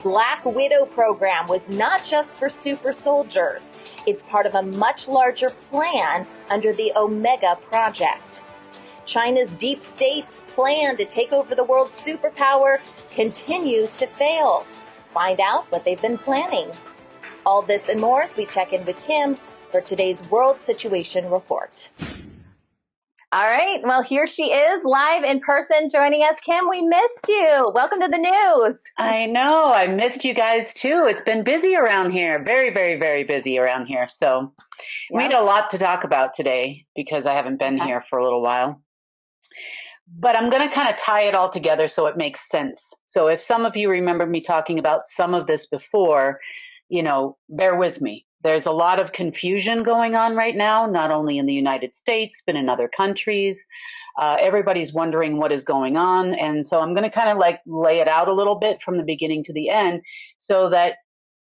Black Widow program was not just for super soldiers. It's part of a much larger plan under the Omega Project. China's deep state's plan to take over the world's superpower continues to fail. Find out what they've been planning. All this and more as we check in with Kim for today's World Situation Report. All right. Well, here she is live in person joining us. Kim, we missed you. Welcome to the news. I know. I missed you guys too. It's been busy around here. Very, very, very busy around here. So we had a lot to talk about today because I haven't been here for a little while. But I'm going to kind of tie it all together so it makes sense. So if some of you remember me talking about some of this before, bear with me. There's a lot of confusion going on right now, not only in the United States, but in other countries. Everybody's wondering what is going on. And so I'm going to kind of lay it out a little bit from the beginning to the end so that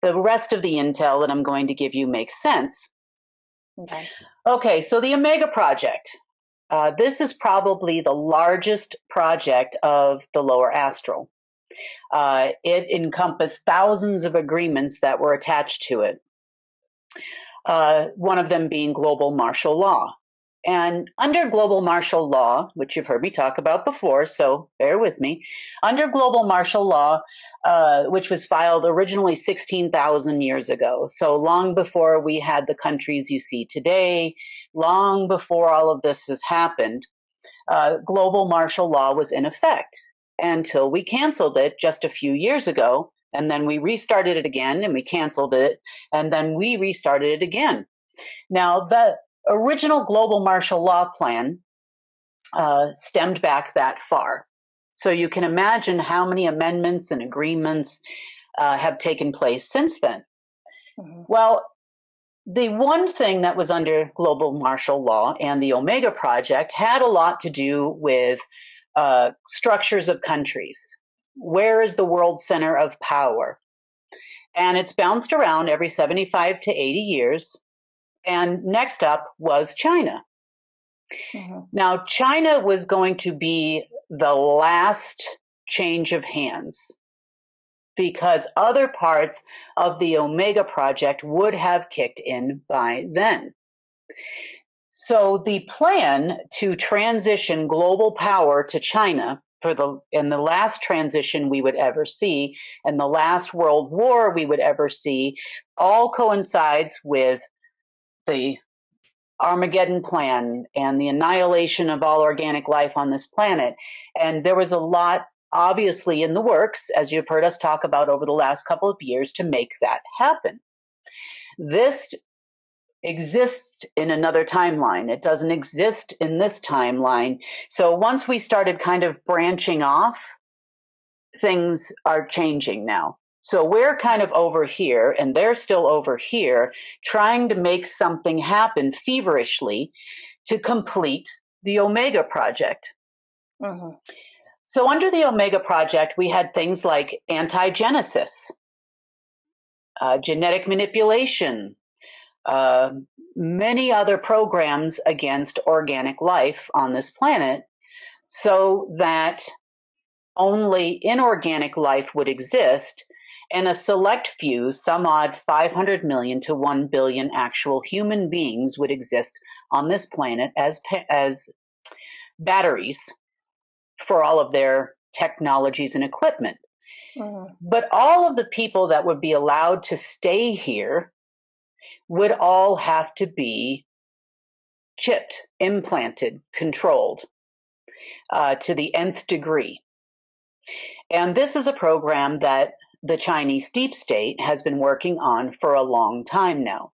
the rest of the intel that I'm going to give you makes sense. Okay, so the Omega Project. This is probably the largest project of the lower astral. It encompassed thousands of agreements that were attached to it. One of them being global martial law. And under global martial law, which you've heard me talk about before, so bear with me, under global martial law, which was filed originally 16,000 years ago, so long before we had the countries you see today, long before all of this has happened, global martial law was in effect until we canceled it just a few years ago. And then we restarted it again and we canceled it. And then we restarted it again. Now, the original global martial law plan stemmed back that far. So you can imagine how many amendments and agreements have taken place since then. Mm-hmm. Well, the one thing that was under global martial law and the Omega Project had a lot to do with structures of countries. Where is the world center of power? And it's bounced around every 75 to 80 years. And next up was China. Mm-hmm. Now, China was going to be the last change of hands because other parts of the Omega Project would have kicked in by then. So the plan to transition global power to China in the last transition we would ever see, and the last world war we would ever see, all coincides with the Armageddon plan and the annihilation of all organic life on this planet. And there was a lot, obviously, in the works, as you've heard us talk about over the last couple of years, to make that happen. This exists in another timeline. It doesn't exist in this timeline. So once we started kind of branching off, things are changing now. So we're kind of over here and they're still over here trying to make something happen feverishly to complete the Omega Project. Mm-hmm. So under the Omega Project, we had things like anti-genesis, genetic manipulation, many other programs against organic life on this planet so that only inorganic life would exist and a select few, some odd 500 million to 1 billion actual human beings would exist on this planet as batteries for all of their technologies and equipment. Mm-hmm. But all of the people that would be allowed to stay here would all have to be chipped, implanted, controlled to the nth degree. And this is a program that the Chinese deep state has been working on for a long time now.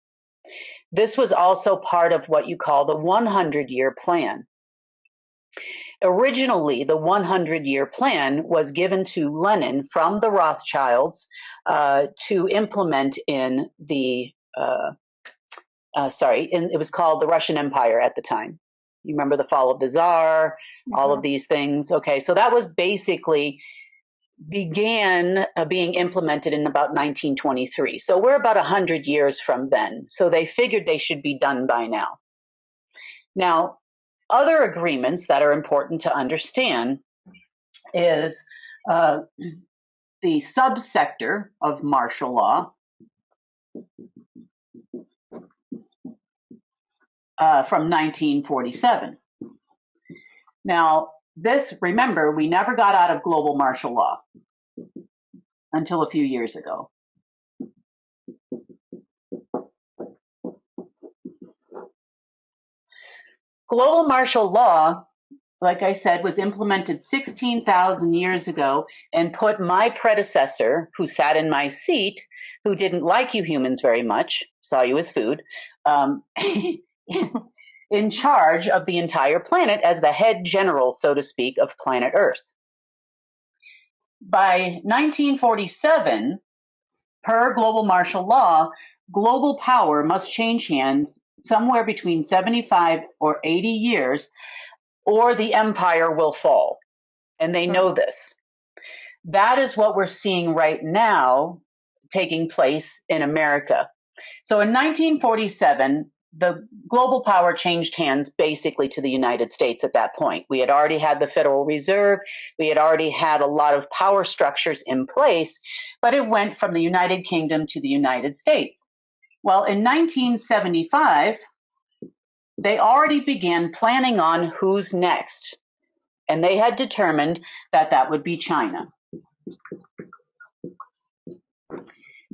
This was also part of what you call the 100-year plan. Originally, the 100-year plan was given to Lenin from the Rothschilds to implement in the it was called the Russian Empire at the time. You remember the fall of the Tsar, all of these things. Okay, so that was basically began being implemented in about 1923. So we're about 100 years from then. So they figured they should be done by now. Now, other agreements that are important to understand is the subsector of martial law from 1947. Now, remember, we never got out of global martial law until a few years ago. Global martial law, like I said, was implemented 16,000 years ago and put my predecessor, who sat in my seat, who didn't like you humans very much, saw you as food, in charge of the entire planet as the head general, so to speak, of planet Earth. By 1947, per global martial law, global power must change hands somewhere between 75 or 80 years, or the empire will fall. And they know this. That is what we're seeing right now taking place in America. So in 1947, the global power changed hands basically to the United States at that point. We had already had the Federal Reserve. We had already had a lot of power structures in place, but it went from the United Kingdom to the United States. Well, in 1975, they already began planning on who's next, and they had determined that that would be China.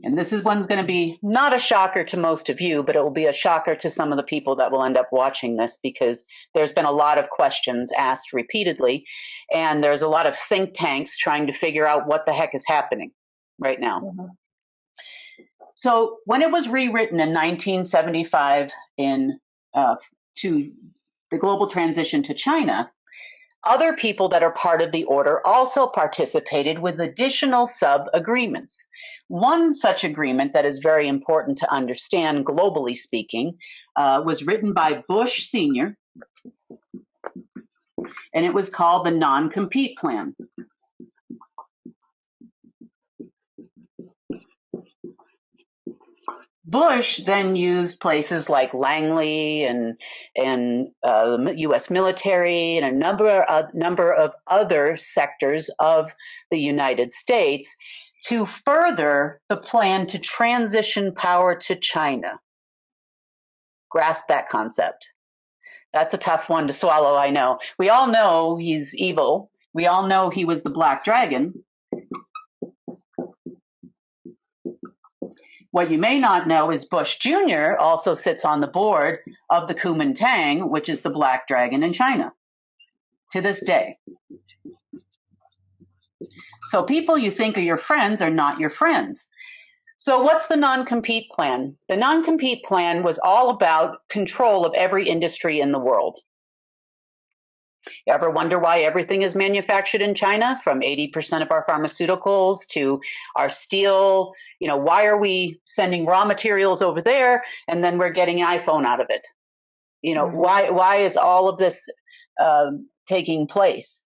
And this one's going to be not a shocker to most of you, but it will be a shocker to some of the people that will end up watching this, because there's been a lot of questions asked repeatedly, and there's a lot of think tanks trying to figure out what the heck is happening right now. Mm-hmm. So when it was rewritten in 1975 to the global transition to China, other people that are part of the order also participated with additional sub-agreements. One such agreement that is very important to understand, globally speaking, was written by Bush Sr., and it was called the Non-Compete Plan. Bush then used places like Langley and the U.S. military and a number of other sectors of the United States to further the plan to transition power to China. Grasp that concept. That's a tough one to swallow, I know. We all know he's evil. We all know he was the Black Dragon. What you may not know is Bush Jr. also sits on the board of the Kuomintang, which is the Black Dragon in China, to this day. So people you think are your friends are not your friends. So what's the non-compete plan? The non-compete plan was all about control of every industry in the world. You ever wonder why everything is manufactured in China, from 80% of our pharmaceuticals to our steel? You know, why are we sending raw materials over there and then we're getting an iPhone out of it? You know, why is all of this taking place?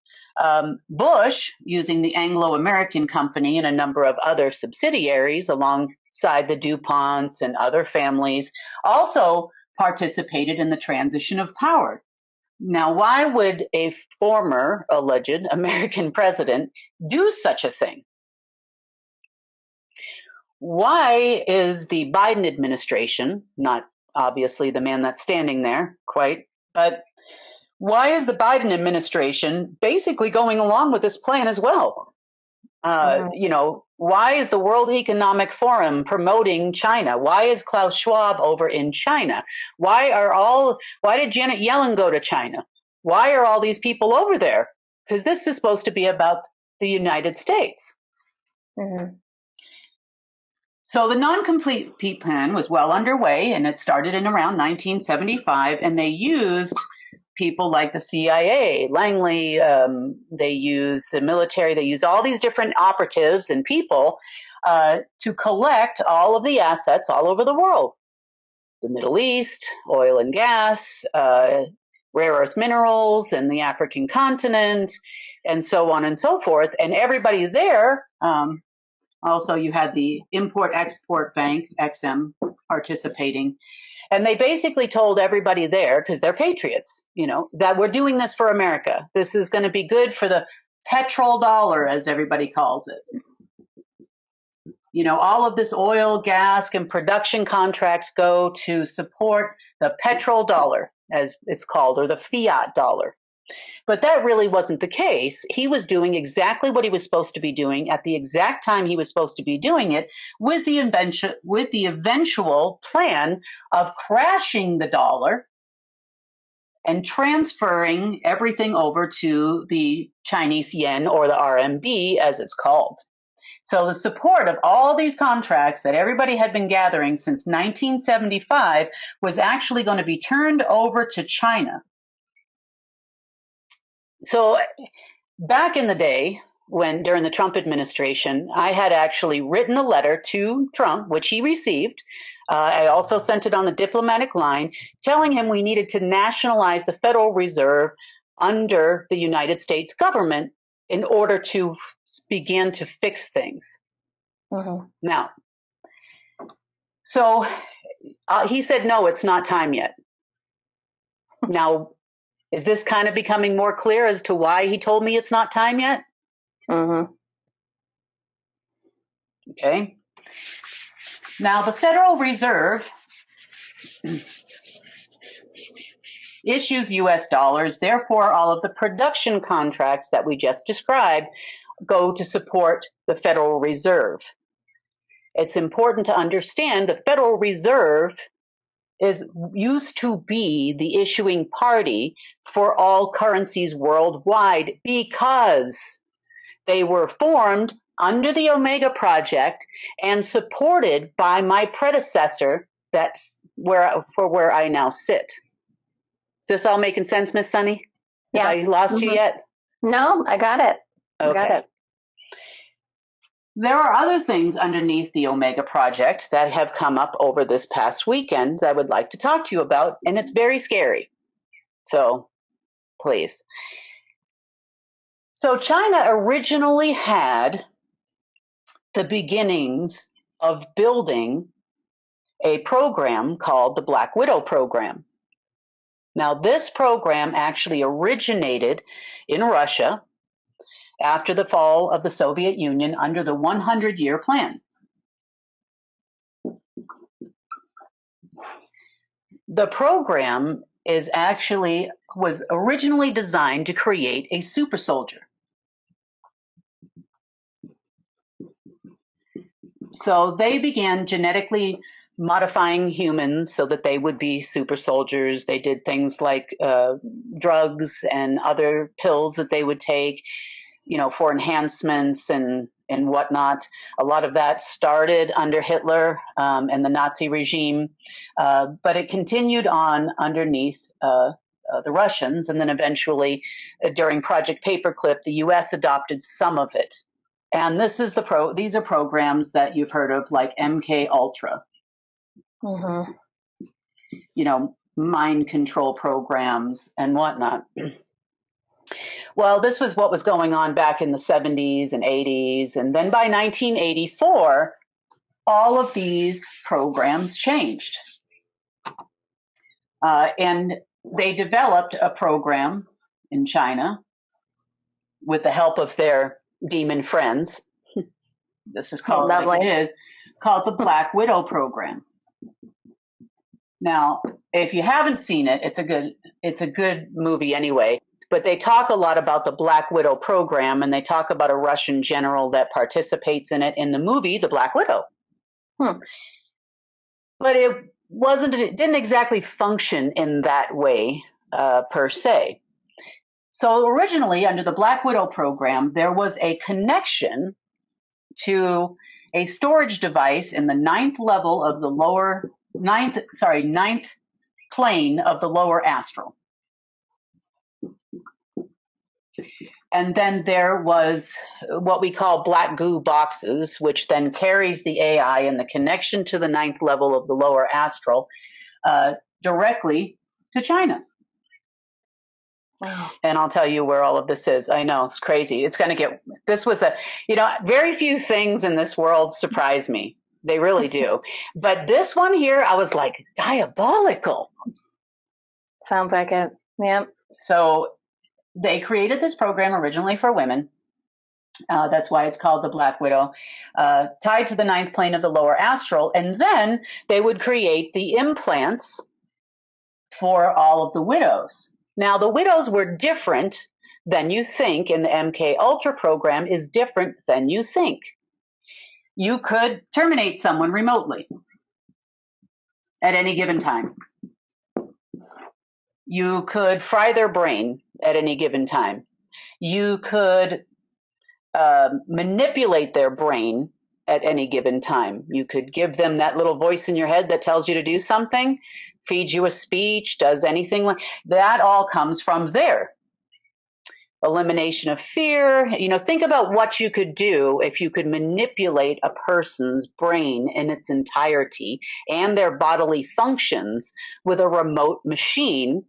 Bush, using the Anglo-American company and a number of other subsidiaries alongside the DuPonts and other families, also participated in the transition of power. Now, why would a former alleged American president do such a thing? Why is the Biden administration, not obviously the man that's standing there quite, but why is the Biden administration basically going along with this plan as well? You know, why is the World Economic Forum promoting China? Why is Klaus Schwab over in China? Why did Janet Yellen go to China? Why are all these people over there? Because this is supposed to be about the United States. Mm-hmm. So the non-compete plan was well underway, and it started in around 1975, and they used people like the CIA, Langley, they use the military, they use all these different operatives and people to collect all of the assets all over the world. The Middle East, oil and gas, rare earth minerals in the African continent, and so on and so forth. And everybody there, also you had the Import-Export Bank, XM, participating. And they basically told everybody there, because they're patriots, you know, that we're doing this for America. This is going to be good for the petrodollar, as everybody calls it. all of this oil, gas, and production contracts go to support the petrodollar, as it's called, or the fiat dollar. But that really wasn't the case. He was doing exactly what he was supposed to be doing at the exact time he was supposed to be doing it, with the eventual plan of crashing the dollar and transferring everything over to the Chinese yen, or the RMB as it's called. So the support of all these contracts that everybody had been gathering since 1975 was actually going to be turned over to China. So back in the day, during the Trump administration, I had actually written a letter to Trump, which he received. I also sent it on the diplomatic line, telling him we needed to nationalize the Federal Reserve under the United States government in order to begin to fix things. Mm-hmm. Now, so he said, no, it's not time yet. Now, is this kind of becoming more clear as to why he told me it's not time yet? Mm-hmm. Okay. Now, the Federal Reserve issues U.S. dollars. Therefore, all of the production contracts that we just described go to support the Federal Reserve. It's important to understand the Federal Reserve used to be the issuing party for all currencies worldwide, because they were formed under the Omega Project and supported by my predecessor. That's where I now sit. Is this all making sense, Miss Sunny? Yeah. Have I lost you yet? No, I got it. Okay. I got it. There are other things underneath the Omega Project that have come up over this past weekend that I would like to talk to you about, and it's very scary. So, please. So, China originally had the beginnings of building a program called the Black Widow program. Now, this program actually originated in Russia after the fall of the Soviet Union under the 100-year plan. The program was originally designed to create a super soldier. So they began genetically modifying humans so that they would be super soldiers. They did things like drugs and other pills that they would take, for enhancements and whatnot. A lot of that started under Hitler and the Nazi regime, but it continued on underneath the Russians, and then eventually during Project Paperclip, the U.S. adopted some of it. And these are programs that you've heard of, like MK Ultra. Mm-hmm. Mind control programs and whatnot. Well, this was what was going on back in the 70s and 80s. And then by 1984, all of these programs changed. And they developed a program in China with the help of their demon friends. This is called like it is, called the Black Widow program. Now, if you haven't seen it, it's a good movie anyway. But they talk a lot about the Black Widow program, and they talk about a Russian general that participates in it in the movie, The Black Widow. But it didn't exactly function in that way per se. So originally, under the Black Widow program, there was a connection to a storage device in the ninth plane of the lower astral. And then there was what we call black goo boxes, which then carries the AI and the connection to the ninth level of the lower astral directly to China. Wow. And I'll tell you where all of this is. I know, it's crazy. Very few things in this world surprise me. They really do. But this one here, I was like, diabolical. Sounds like it. Yep. So they created this program originally for women. That's why it's called the Black Widow, tied to the ninth plane of the lower astral. And then they would create the implants for all of the widows. Now, the widows were different than you think, and the MK Ultra program is different than you think. You could terminate someone remotely at any given time. You could fry their brain at any given time. You could manipulate their brain at any given time. You could give them that little voice in your head that tells you to do something, feeds you a speech, does anything like that. All comes from there. Elimination of fear. Think about what you could do if you could manipulate a person's brain in its entirety and their bodily functions with a remote machine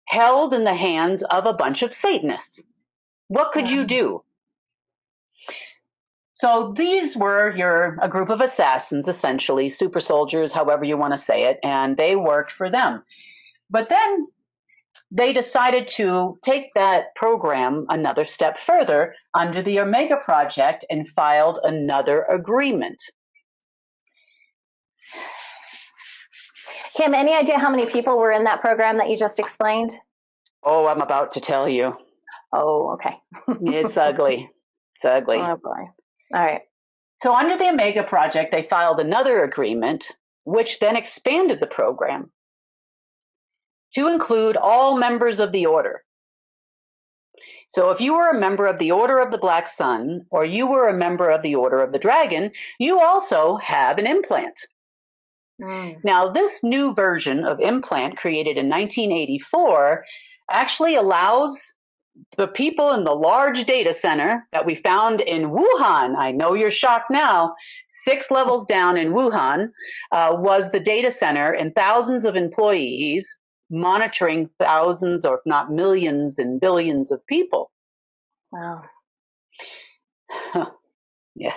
held in the hands of a bunch of Satanists. What could you do? So these were a group of assassins, essentially, super soldiers, however you want to say it, and they worked for them. But then they decided to take that program another step further under the Omega Project and filed another agreement. Kim, any idea how many people were in that program that you just explained? Oh, I'm about to tell you. Oh, okay. It's ugly. It's ugly. Oh, boy. All right. So under the Omega Project, they filed another agreement, which then expanded the program to include all members of the order. So if you were a member of the Order of the Black Sun, or you were a member of the Order of the Dragon, you also have an implant. Now, this new version of implant created in 1984 actually allows the people in the large data center that we found in Wuhan. I know you're shocked now. 6 levels down in Wuhan was the data center, and thousands of employees monitoring thousands, or if not millions and billions of people. Wow. Yeah.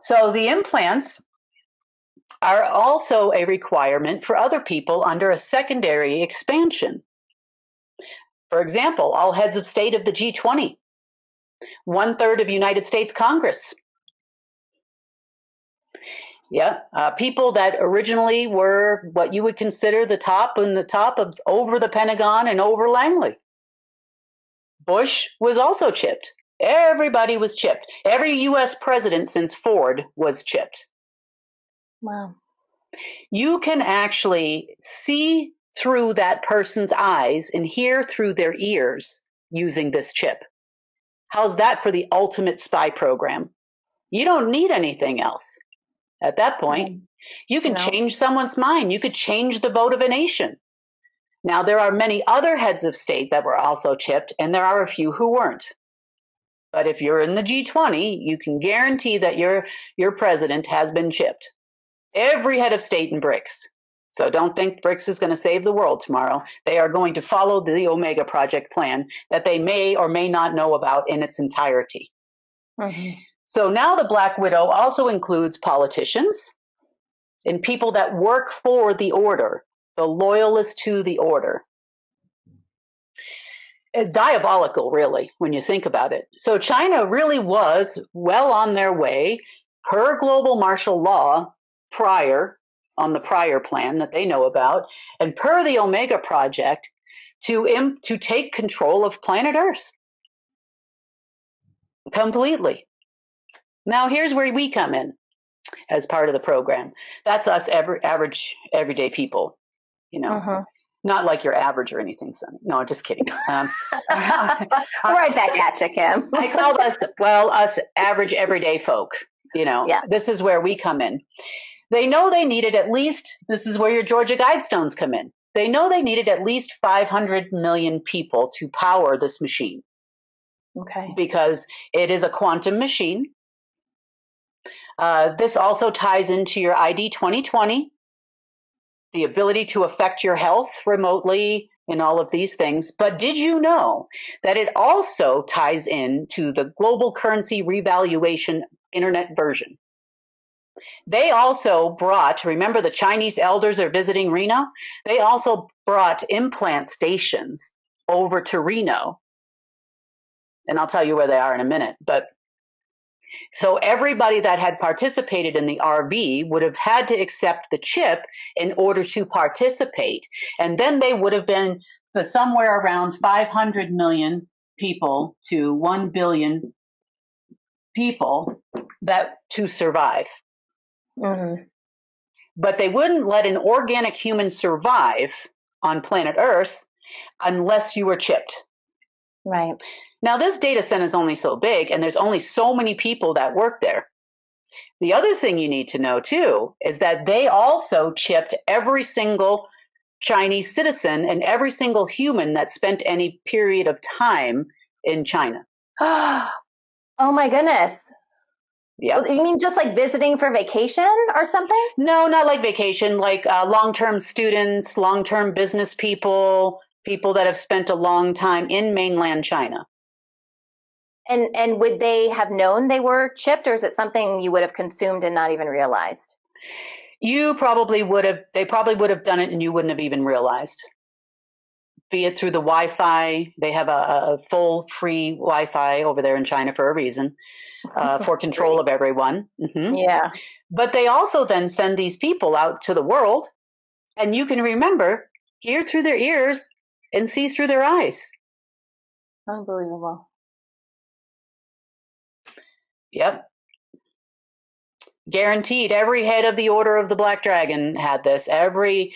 So the implants are also a requirement for other people under a secondary expansion. For example, all heads of state of the G20, 1/3 of United States Congress. Yeah, people that originally were what you would consider the top of over the Pentagon and over Langley. Bush was also chipped. Everybody was chipped. Every U.S. president since Ford was chipped. Wow. You can actually see through that person's eyes and hear through their ears using this chip. How's that for the ultimate spy program? You don't need anything else. At that point, you can change someone's mind. You could change the vote of a nation. Now, there are many other heads of state that were also chipped, and there are a few who weren't. But if you're in the G20, you can guarantee that your president has been chipped. Every head of state in BRICS. So don't think BRICS is going to save the world tomorrow. They are going to follow the Omega Project plan that they may or may not know about in its entirety. Mm-hmm. So now the Black Widow also includes politicians and people that work for the order, the loyalists to the order. It's diabolical, really, when you think about it. So China really was well on their way, per global martial law, on the prior plan that they know about, and per the Omega Project, to take control of planet Earth completely. Now, here's where we come in as part of the program. That's us average, everyday people, not like you're average or anything, Sonny. No, just kidding. Right back at you, Kim. I called us average, everyday folk. Yeah. This is where we come in. They know they needed this is where your Georgia Guidestones come in. They know they needed at least 500 million people to power this machine. Okay. Because it is a quantum machine. This also ties into your ID 2020, the ability to affect your health remotely and all of these things. But did you know that it also ties into the global currency revaluation internet version? They also brought, remember the Chinese elders are visiting Reno? They also brought implant stations over to Reno. And I'll tell you where they are in a minute. But So everybody that had participated in the RV would have had to accept the chip in order to participate. And then they would have been somewhere around 500 million people to 1 billion people that to survive. Mm-hmm. But they wouldn't let an organic human survive on planet Earth unless you were chipped. Right. Now, this data center is only so big, and there's only so many people that work there. The other thing you need to know, too, is that they also chipped every single Chinese citizen and every single human that spent any period of time in China. Oh, my goodness. Yeah. You mean just like visiting for vacation or something? No, not like vacation, like long-term students, long-term business people, people that have spent a long time in mainland China. And would they have known they were chipped, or is it something you would have consumed and not even realized? They probably would have done it and you wouldn't have even realized. Be it through the Wi-Fi. They have a full free Wi-Fi over there in China for a reason, for control of everyone. Mm-hmm. Yeah. But they also then send these people out to the world, and you can remember, hear through their ears and see through their eyes. Unbelievable. Yep. Guaranteed. Every head of the Order of the Black Dragon had this. Everybody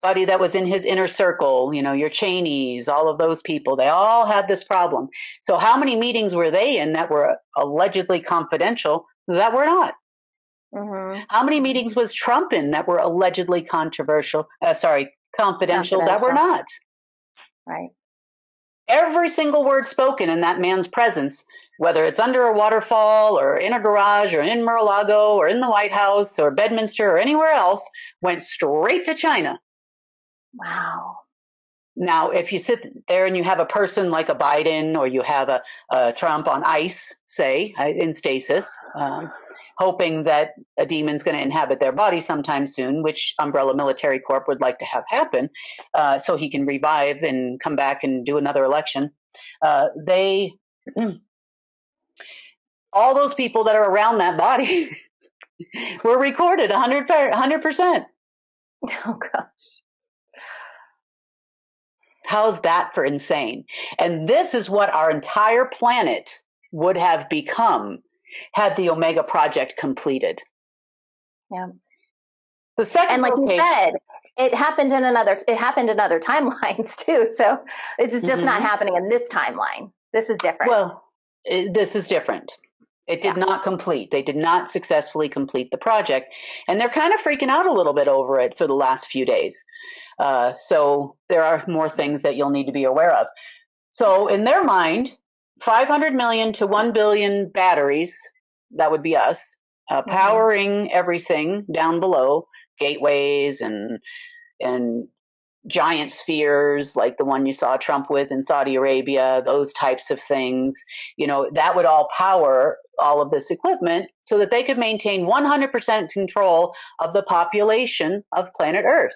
that was in his inner circle, your Cheneys, all of those people, they all had this problem. So how many meetings were they in that were allegedly confidential that were not? Mm-hmm. How many meetings was Trump in that were allegedly confidential that were not? Right. Every single word spoken in that man's presence, whether it's under a waterfall or in a garage or in Mar-a-Lago or in the White House or Bedminster or anywhere else, went straight to China. Wow. Now, if you sit there and you have a person like a Biden or you have a Trump on ice, say, in stasis, hoping that a demon's going to inhabit their body sometime soon, which Umbrella Military Corp would like to have happen, so he can revive and come back and do another election. All those people that are around that body were recorded 100%. Oh, gosh. How's that for insane? And this is what our entire planet would have become had the Omega Project completed. Yeah. The second, and like you said, it happened in other timelines too. So it's just not happening in this timeline. This is different. Well, this is different. It did not complete. They did not successfully complete the project. And they're kind of freaking out a little bit over it for the last few days. So there are more things that you'll need to be aware of. So in their mind, 500 million to 1 billion batteries, that would be us, powering everything down below, gateways and giant spheres like the one you saw Trump with in Saudi Arabia, those types of things, that would all power all of this equipment so that they could maintain 100% control of the population of planet Earth.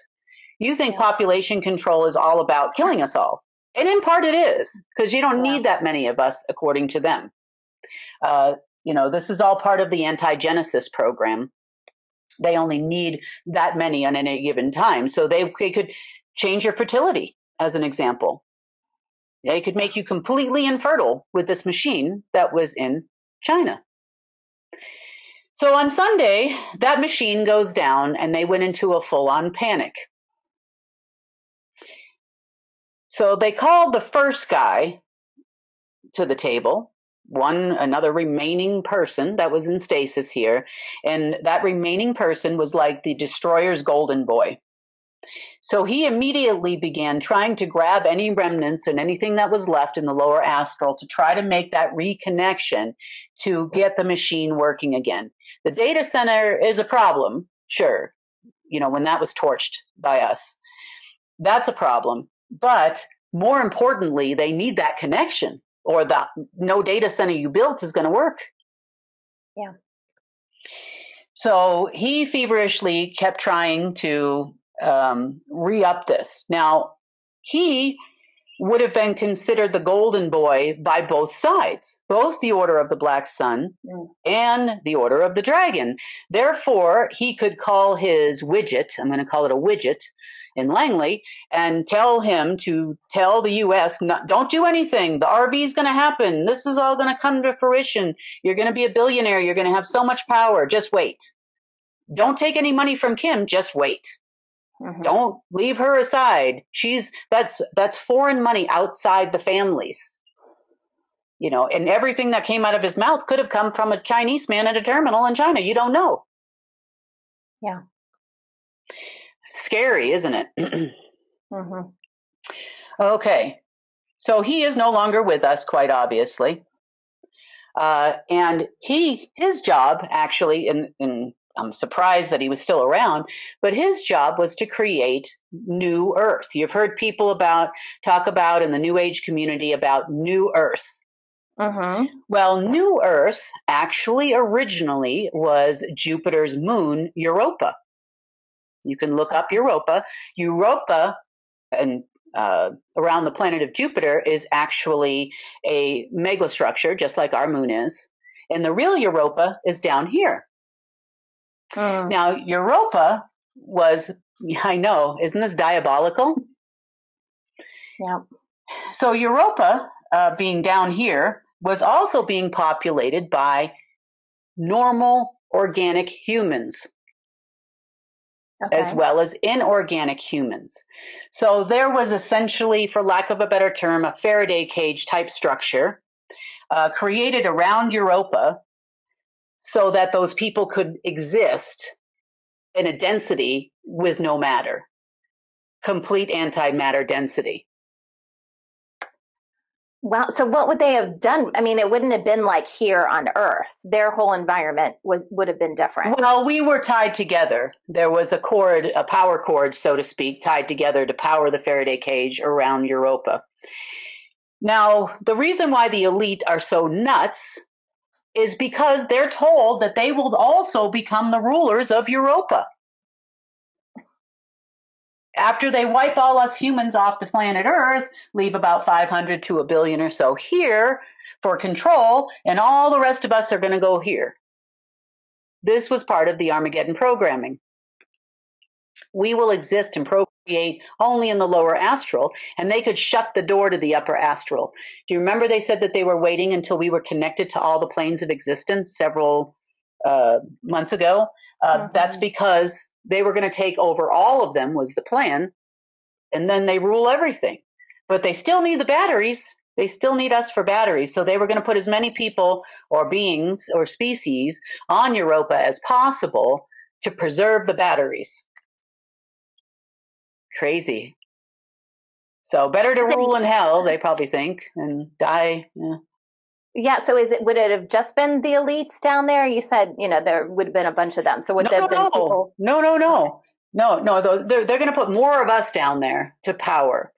You think population control is all about killing us all. And in part it is, because you don't need that many of us, according to them. This is all part of the anti-genesis program. They only need that many on any given time. So they could change your fertility, as an example. They could make you completely infertile with this machine that was in China. So on Sunday, that machine goes down and they went into a full-on panic. So they called the first guy to the table, another remaining person that was in stasis here. And that remaining person was like the destroyer's golden boy. So he immediately began trying to grab any remnants and anything that was left in the lower astral to try to make that reconnection to get the machine working again. The data center is a problem, sure. When that was torched by us, that's a problem. But more importantly, they need that connection, or no data center you built is going to work. Yeah. So he feverishly kept trying to re-up this. Now, he would have been considered the golden boy by both sides, both the Order of the Black Sun and the Order of the Dragon. Therefore, he could call his widget, I'm going to call it a widget in Langley, and tell him to tell the U.S., don't do anything. The RV is going to happen. This is all going to come to fruition. You're going to be a billionaire. You're going to have so much power. Just wait. Don't take any money from Kim. Just wait. Don't leave her aside. That's foreign money outside the families. You know, and everything that came out of his mouth could have come from a Chinese man at a terminal in China. You don't know. Yeah. Scary, isn't it? Okay. So he is no longer with us, quite obviously. And his job actually, and I'm surprised that he was still around, but his job was to create New Earth. You've heard people talk about in the New Age community about New Earth. Well, New Earth actually originally was Jupiter's moon, Europa. You can look up Europa. Europa, and around the planet of Jupiter, is actually a megastructure, just like our moon is. And the real Europa is down here. Now, Europa was, I know, isn't this diabolical? Yeah. So Europa, being down here, was also being populated by normal organic humans, as well as inorganic humans. So there was essentially, for lack of a better term, a Faraday cage type structure created around Europa so that those people could exist in a density with no matter, complete antimatter density. Well, so what would they have done? I mean, it wouldn't have been like here on Earth. Their whole environment would have been different. Well, we were tied together. There was a power cord, so to speak, tied together to power the Faraday cage around Europa. Now, the reason why the elite are so nuts is because they're told that they will also become the rulers of Europa. After they wipe all us humans off the planet Earth, leave about 500 to a billion or so here for control, and all the rest of us are going to go here. This was part of the Armageddon programming. We will exist and procreate only in the lower astral, and they could shut the door to the upper astral. Do you remember they said that they were waiting until we were connected to all the planes of existence several months ago? That's because they were going to take over all of them, was the plan, and then they rule everything. But they still need the batteries. They still need us for batteries. So they were going to put as many people or beings or species on Europa as possible to preserve the batteries. Crazy. So better to rule in hell, they probably think, and die. Yeah. So would it have just been the elites down there? You said, there would have been a bunch of them. So would there have been people? No. They're going to put more of us down there for power.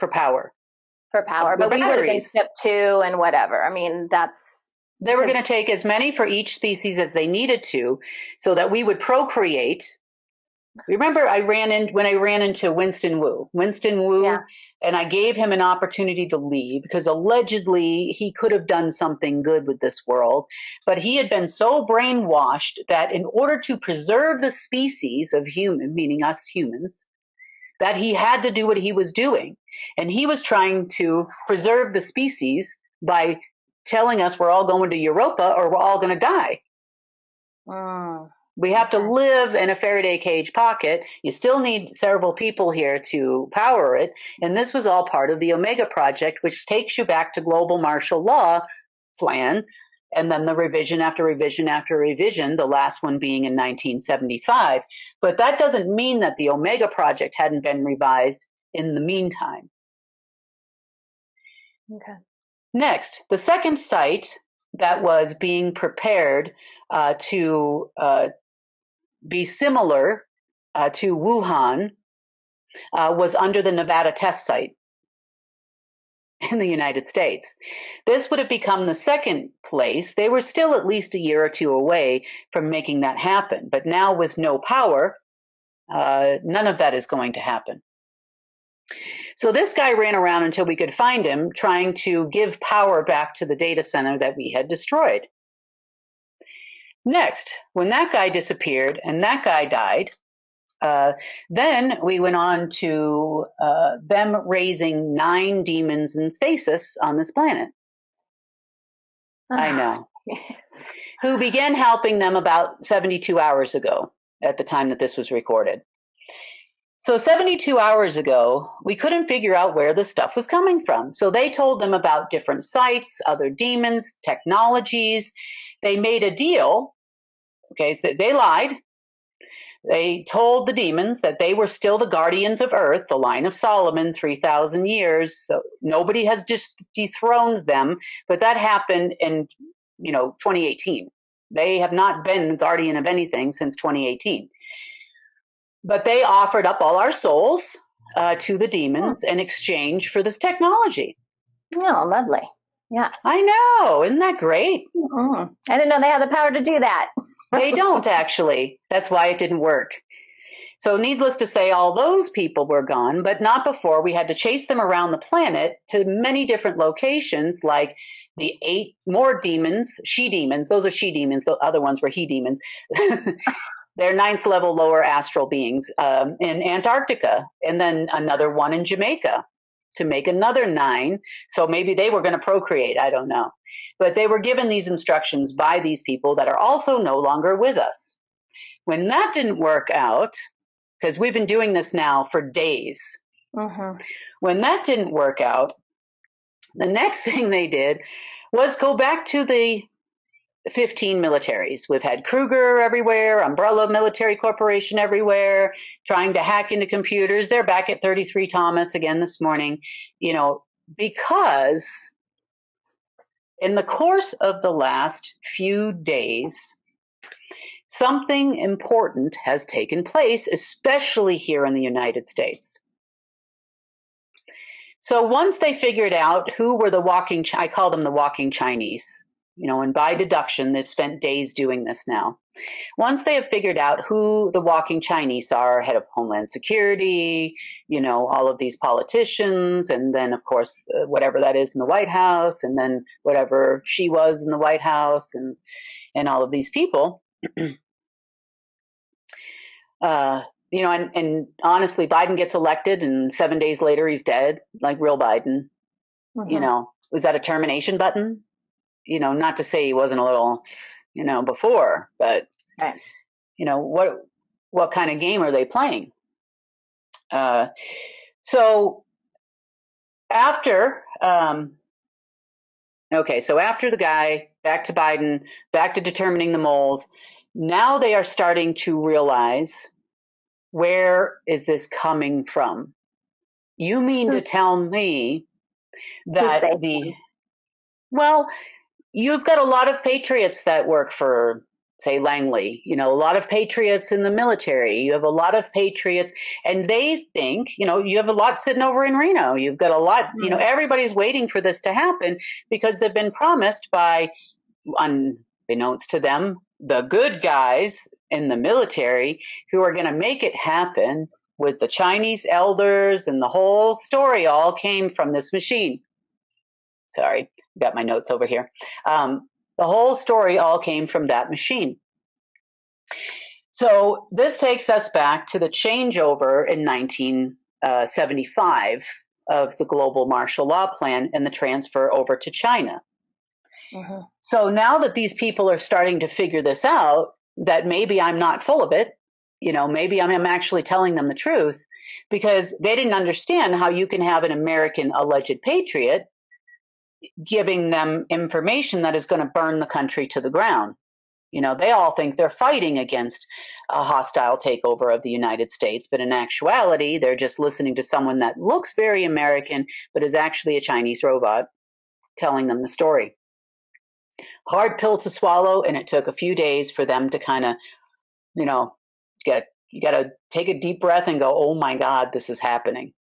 But we would have been shipped to and whatever. I mean, they were going to take as many for each species as they needed to, so that we would procreate. Remember, when I ran into Winston Wu, yeah. And I gave him an opportunity to leave because allegedly he could have done something good with this world, but he had been so brainwashed that in order to preserve the species of human, meaning us humans, that he had to do what he was doing. And he was trying to preserve the species by telling us we're all going to Europa or we're all going to die. We have to live in a Faraday cage pocket. You still need several people here to power it. And this was all part of the Omega Project, which takes you back to global martial law plan. And then the revision after revision after revision, the last one being in 1975. But that doesn't mean that the Omega Project hadn't been revised in the meantime. Okay. Next, the second site that was being prepared to be similar to Wuhan was under the Nevada test site in the United States. This would have become the second place. They were still at least a year or two away from making that happen. But now with no power, none of that is going to happen. So this guy ran around until we could find him, trying to give power back to the data center that we had destroyed. Next, when that guy disappeared and that guy died, then we went on to them raising 9 demons in stasis on this planet. I know. Who began helping them about 72 hours ago at the time that this was recorded. So 72 hours ago, we couldn't figure out where the stuff was coming from. So they told them about different sites, other demons, technologies. They made a deal. Okay, so they lied. They told the demons that they were still the guardians of Earth, the line of Solomon, 3,000 years. So nobody has just dethroned them, but that happened in 2018. They have not been guardian of anything since 2018. But they offered up all our souls to the demons in exchange for this technology. Oh, lovely. Yeah. I know. Isn't that great? Mm-hmm. I didn't know they had the power to do that. They don't, actually. That's why it didn't work. So needless to say, all those people were gone, but not before we had to chase them around the planet to many different locations, like the 8 more demons, she-demons. Those are she-demons. The other ones were he-demons. They're 9th level lower astral beings in Antarctica, and then another one in Jamaica to make another 9. So maybe they were going to procreate. I don't know. But they were given these instructions by these people that are also no longer with us. When that didn't work out, because we've been doing this now for days, when that didn't work out, the next thing they did was go back to the 15 militaries. We've had Kruger everywhere, Umbrella Military Corporation everywhere, trying to hack into computers. They're back at 33 Thomas again this morning, because in the course of the last few days, something important has taken place, especially here in the United States. So once they figured out who were I call them the walking Chinese, and by deduction, they've spent days doing this now. Once they have figured out who the walking Chinese are, head of Homeland Security, all of these politicians, and then, of course, whatever that is in the White House, and then whatever she was in the White House, and all of these people, and honestly, Biden gets elected, and 7 days later, he's dead, like real Biden. Was that a termination button? Not to say he wasn't a little, before, but, right. What kind of game are they playing? So after the guy, back to Biden, back to determining the moles, now they are starting to realize, where is this coming from? You mean to tell me that you've got a lot of patriots that work for, say, Langley, a lot of patriots in the military. You have a lot of patriots, and they think, you have a lot sitting over in Reno. You've got a lot, everybody's waiting for this to happen because they've been promised by, unbeknownst to them, the good guys in the military who are going to make it happen with the Chinese elders, and the whole story all came from this machine. Sorry, got my notes over here. The whole story all came from that machine. So this takes us back to the changeover in 1975 of the global martial law plan and the transfer over to China. So now that these people are starting to figure this out, that maybe I'm not full of it, maybe I'm actually telling them the truth, because they didn't understand how you can have an American alleged patriot giving them information that is going to burn the country to the ground. They all think they're fighting against a hostile takeover of the United States, but in actuality, they're just listening to someone that looks very American, but is actually a Chinese robot telling them the story. Hard pill to swallow, and it took a few days for them to kind of, you got to take a deep breath and go, oh my God, this is happening.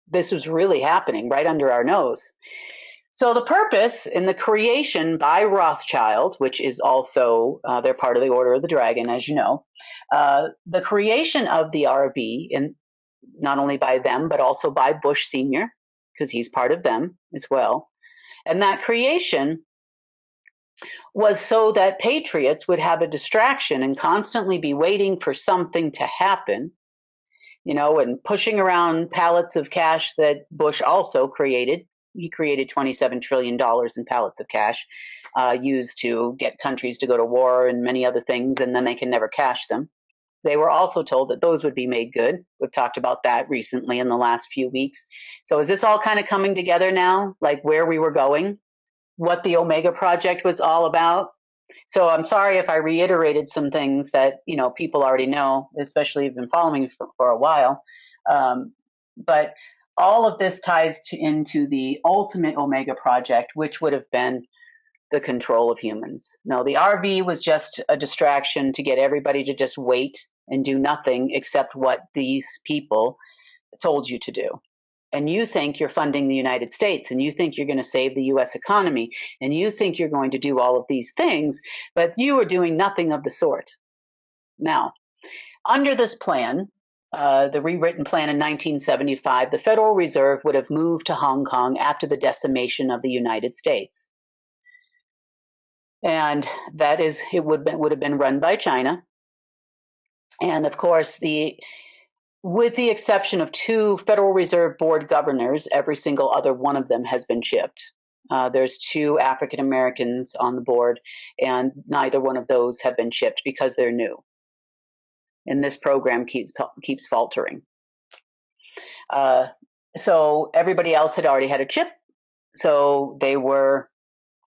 This was really happening right under our nose. So the purpose in the creation by Rothschild, which is also, they're part of the Order of the Dragon, as you know, the creation of the RB not only by them, but also by Bush Sr., because he's part of them as well. And that creation was so that patriots would have a distraction and constantly be waiting for something to happen, and pushing around pallets of cash that Bush also created. He created $27 trillion in pallets of cash used to get countries to go to war and many other things, and then they can never cash them. They were also told that those would be made good. We've talked about that recently in the last few weeks. So is this all kind of coming together now, like where we were going, what the Omega Project was all about? So I'm sorry if I reiterated some things that, people already know, especially if you've been following me for a while. But all of this ties into the ultimate Omega Project, which would have been the control of humans. No, the RV was just a distraction to get everybody to just wait and do nothing except what these people told you to do. And you think you're funding the United States, and you think you're going to save the U.S. economy, and you think you're going to do all of these things, but you are doing nothing of the sort. Now, under this plan, the rewritten plan in 1975, the Federal Reserve would have moved to Hong Kong after the decimation of the United States. And that is, it would have been run by China. And of course, with the exception of 2 Federal Reserve Board governors, every single other one of them has been chipped. There's 2 African Americans on the board, and neither one of those have been chipped because they're new. And this program keeps faltering. So everybody else had already had a chip, so they were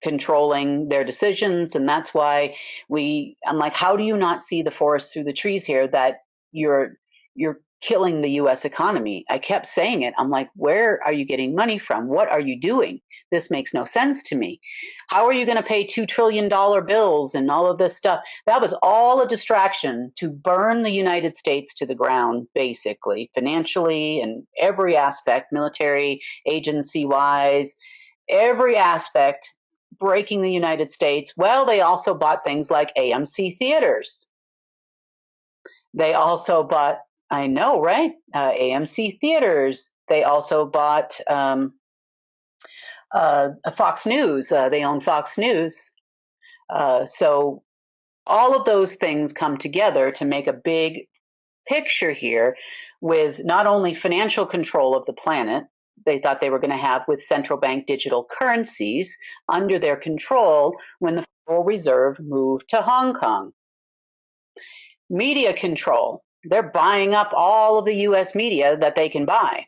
controlling their decisions, and that's why I'm like, how do you not see the forest through the trees here, that you're killing the U.S. economy? I kept saying it. I'm like, where are you getting money from? What are you doing? This makes no sense to me. How are you going to pay $2 trillion bills and all of this stuff? That was all a distraction to burn the United States to the ground, basically, financially and every aspect, military, agency-wise, every aspect, breaking the United States. Well, they also bought things like AMC theaters. They also bought, I know, right? AMC theaters. They also bought Fox News. They own Fox News. So all of those things come together to make a big picture here with not only financial control of the planet, they thought they were going to have with central bank digital currencies under their control when the Federal Reserve moved to Hong Kong. Media control. They're buying up all of the U.S. media that they can buy,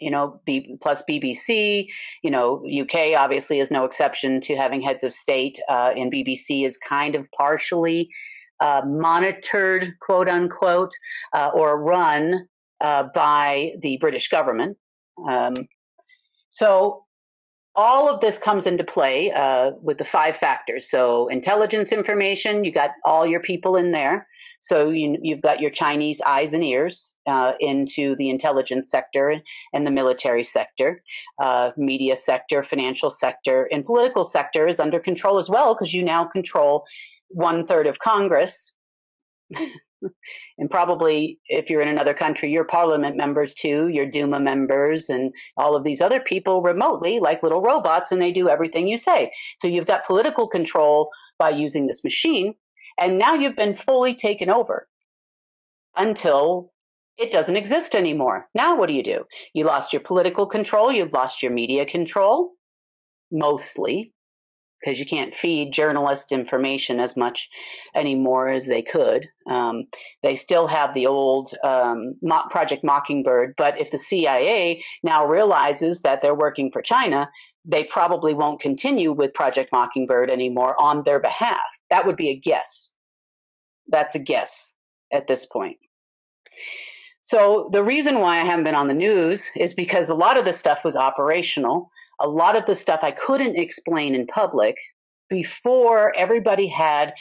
plus BBC, UK obviously is no exception to having heads of state, and BBC is kind of partially monitored, quote unquote, or run by the British government. So all of this comes into play with the 5 factors. So intelligence information, you got all your people in there. So you've got your Chinese eyes and ears into the intelligence sector and the military sector, media sector, financial sector, and political sector is under control as well, because you now control 1/3 of Congress. And probably if you're in another country, your parliament members too, your Duma members, and all of these other people remotely like little robots, and they do everything you say. So you've got political control by using this machine, and now you've been fully taken over until it doesn't exist anymore. Now what do? You lost your political control, you've lost your media control, mostly, because you can't feed journalists information as much anymore as they could. They still have the old Project Mockingbird, but if the CIA now realizes that they're working for China, they probably won't continue with Project Mockingbird anymore on their behalf. That would be a guess. That's a guess at this point. So the reason why I haven't been on the news is because a lot of this stuff was operational. A lot of the stuff I couldn't explain in public before everybody had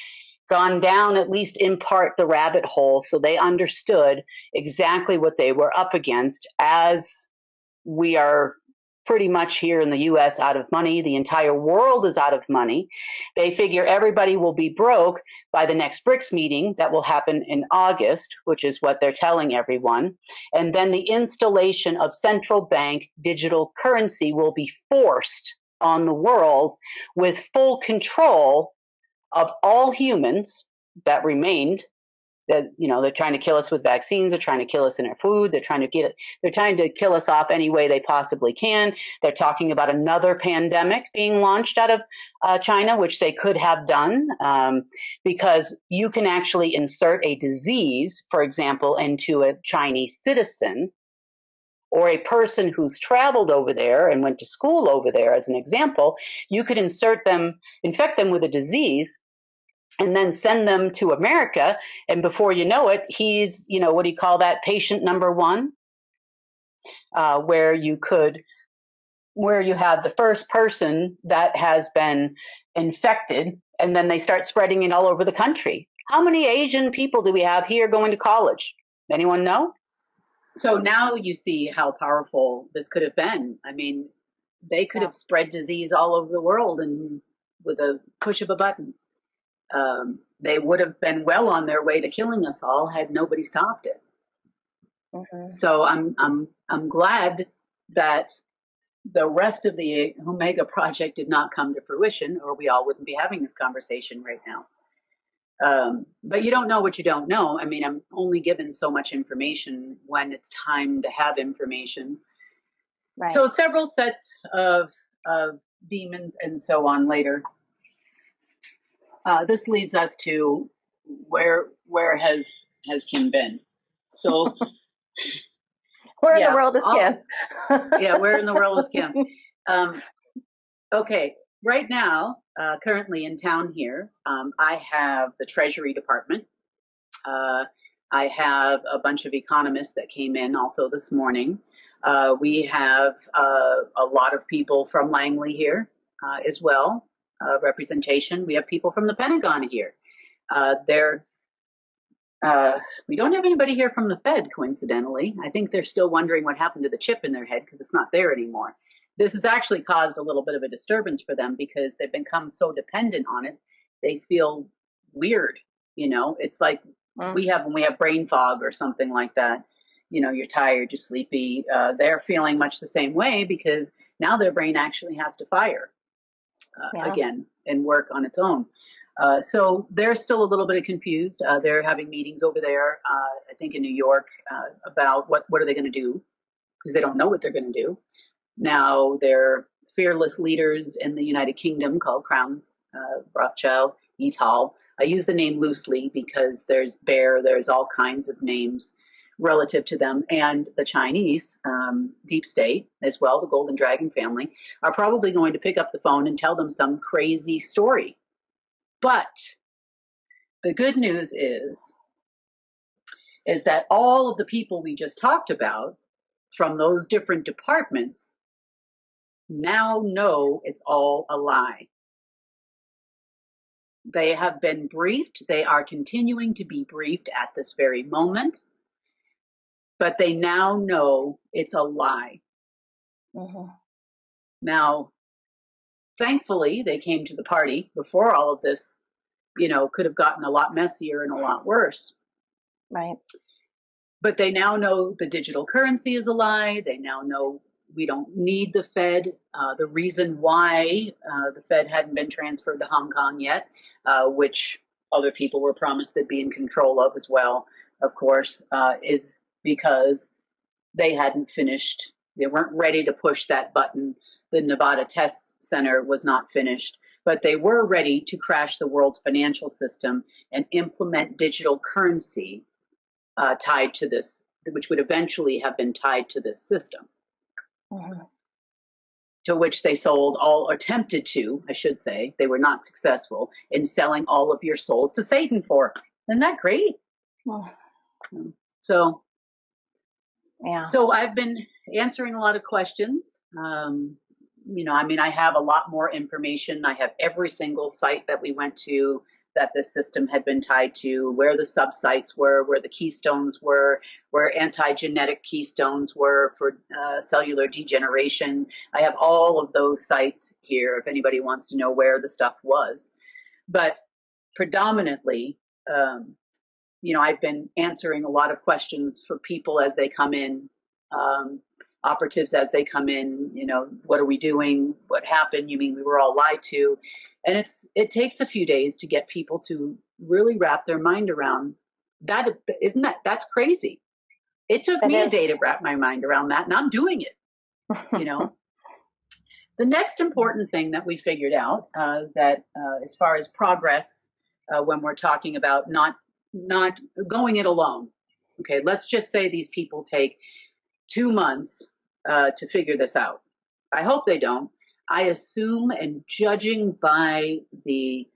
gone down, at least in part, the rabbit hole, so they understood exactly what they were up against as we are pretty much here in the US out of money. The entire world is out of money. They figure everybody will be broke by the next BRICS meeting that will happen in August, which is what they're telling everyone. And then the installation of central bank digital currency will be forced on the world with full control of all humans that remained. That, they're trying to kill us with vaccines. They're trying to kill us in our food. They're trying to kill us off any way they possibly can. They're talking about another pandemic being launched out of China, which they could have done, because you can actually insert a disease, for example, into a Chinese citizen or a person who's traveled over there and went to school over there, as an example. You could infect them with a disease, and then send them to America. And before you know it, he's, what do you call that? Patient number one, where you have the first person that has been infected, and then they start spreading it all over the country. How many Asian people do we have here going to college? Anyone know? So now you see how powerful this could have been. I mean, they could have spread disease all over the world and with a push of a button. They would have been well on their way to killing us all had nobody stopped it. Mm-hmm. So I'm glad that the rest of the Omega project did not come to fruition, or we all wouldn't be having this conversation right now. But you don't know what you don't know. I mean, I'm only given so much information when it's time to have information. Right. So several sets of demons and so on later. This leads us to where has Kim been? So where in the world is Kim? Where in the world is Kim? Okay, right now, currently in town here, I have the Treasury Department. I have a bunch of economists that came in also this morning. We have a lot of people from Langley here as well. Representation. We have people from the Pentagon here. We don't have anybody here from the Fed, coincidentally. I think they're still wondering what happened to the chip in their head because it's not there anymore. This has actually caused a little bit of a disturbance for them because they've become so dependent on it. They feel weird. It's like when we have brain fog or something like that. You're tired, you're sleepy. They're feeling much the same way because now their brain actually has to fire. Again, and work on its own. So they're still a little bit confused. They're having meetings over there, I think in New York, about what are they going to do, because they don't know what they're going to do. Now they're fearless leaders in the United Kingdom called Crown Rothschild, et al. I use the name loosely because there's all kinds of names relative to them, and the Chinese deep state as well, the Golden Dragon family, are probably going to pick up the phone and tell them some crazy story. But the good news is that all of the people we just talked about from those different departments now know it's all a lie. They have been briefed. They are continuing to be briefed at this very moment. But they now know it's a lie. Mm-hmm. Now, thankfully, they came to the party before all of this, could have gotten a lot messier and a lot worse. Right. But they now know the digital currency is a lie. They now know we don't need the Fed. The reason why the Fed hadn't been transferred to Hong Kong yet, which other people were promised they'd be in control of as well, of course, is because they hadn't finished. They weren't ready to push that button. The Nevada Test Center was not finished, but they were ready to crash the world's financial system and implement digital currency tied to this, which would eventually have been tied to this system. Mm-hmm. To which they attempted to, I should say, they were not successful in selling all of your souls to Satan for. Isn't that great? Oh. So I've been answering a lot of questions. I have a lot more information. I have every single site that we went to. that this system had been tied to, where the subsites were, where the keystones were, where anti-genetic keystones were for cellular degeneration. I have all of those sites here if anybody wants to know where the stuff was. But predominantly, I've been answering a lot of questions for people as they come in, operatives as they come in, what are we doing? What happened? You mean we were all lied to? And it takes a few days to get people to really wrap their mind around that. That's crazy. It took me a day to wrap my mind around that, and I'm doing it. The next important thing that we figured out that as far as progress, when we're talking about not going it alone. Okay, let's just say these people take 2 months to figure this out. I hope they don't. I assume, and judging by the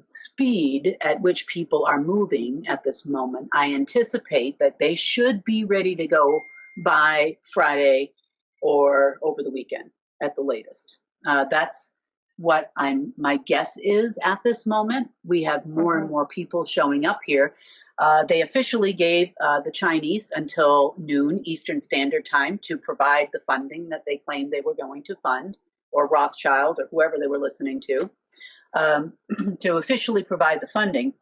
speed at which people are moving at this moment, I anticipate that they should be ready to go by Friday or over the weekend at the latest. That's what my guess is at this moment. We have more and more people showing up here. They officially gave the Chinese until noon Eastern Standard Time to provide the funding that they claimed they were going to fund, or Rothschild, or whoever they were listening to officially provide the funding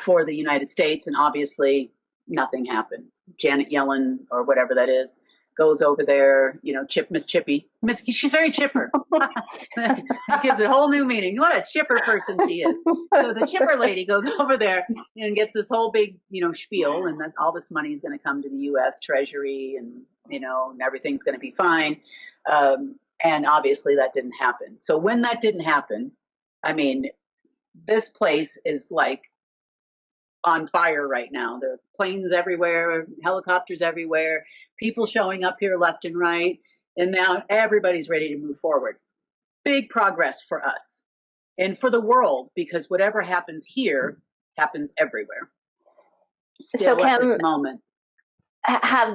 for the United States. And obviously nothing happened. Janet Yellen, or whatever that is, goes over there, Miss Chippy. She's very chipper. That gives it a whole new meaning. What a chipper person she is. So the chipper lady goes over there and gets this whole big, spiel, and that all this money is going to come to the U.S. Treasury, and, and everything's going to be fine. And obviously that didn't happen. So when that didn't happen, I mean, this place is like on fire right now. There are planes everywhere, helicopters everywhere, people showing up here left and right. And now everybody's ready to move forward. Big progress for us and for the world, because whatever happens here happens everywhere. Still, Kim, at this moment. Have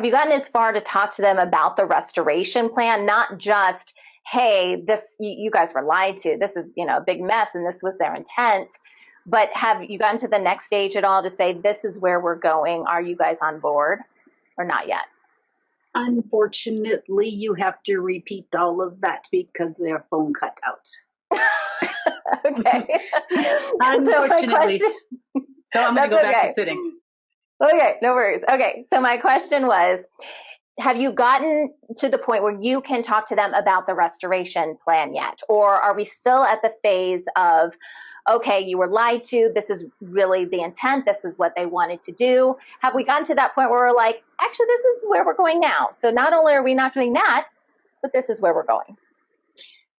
you gotten as far to talk to them about the restoration plan? Not just, hey, this, you guys were lied to. This is, a big mess, and this was their intent. But have you gotten to the next stage at all to say, this is where we're going? Are you guys on board, or not yet? Unfortunately, you have to repeat all of that because their phone cut out. Okay. Unfortunately. So I'm going to go back to sitting. Okay, no worries. Okay, so my question was, have you gotten to the point where you can talk to them about the restoration plan yet? Or are we still at the phase of, okay, you were lied to, this is really the intent, this is what they wanted to do? Have we gotten to that point where we're like, actually, this is where we're going now? So not only are we not doing that, but this is where we're going.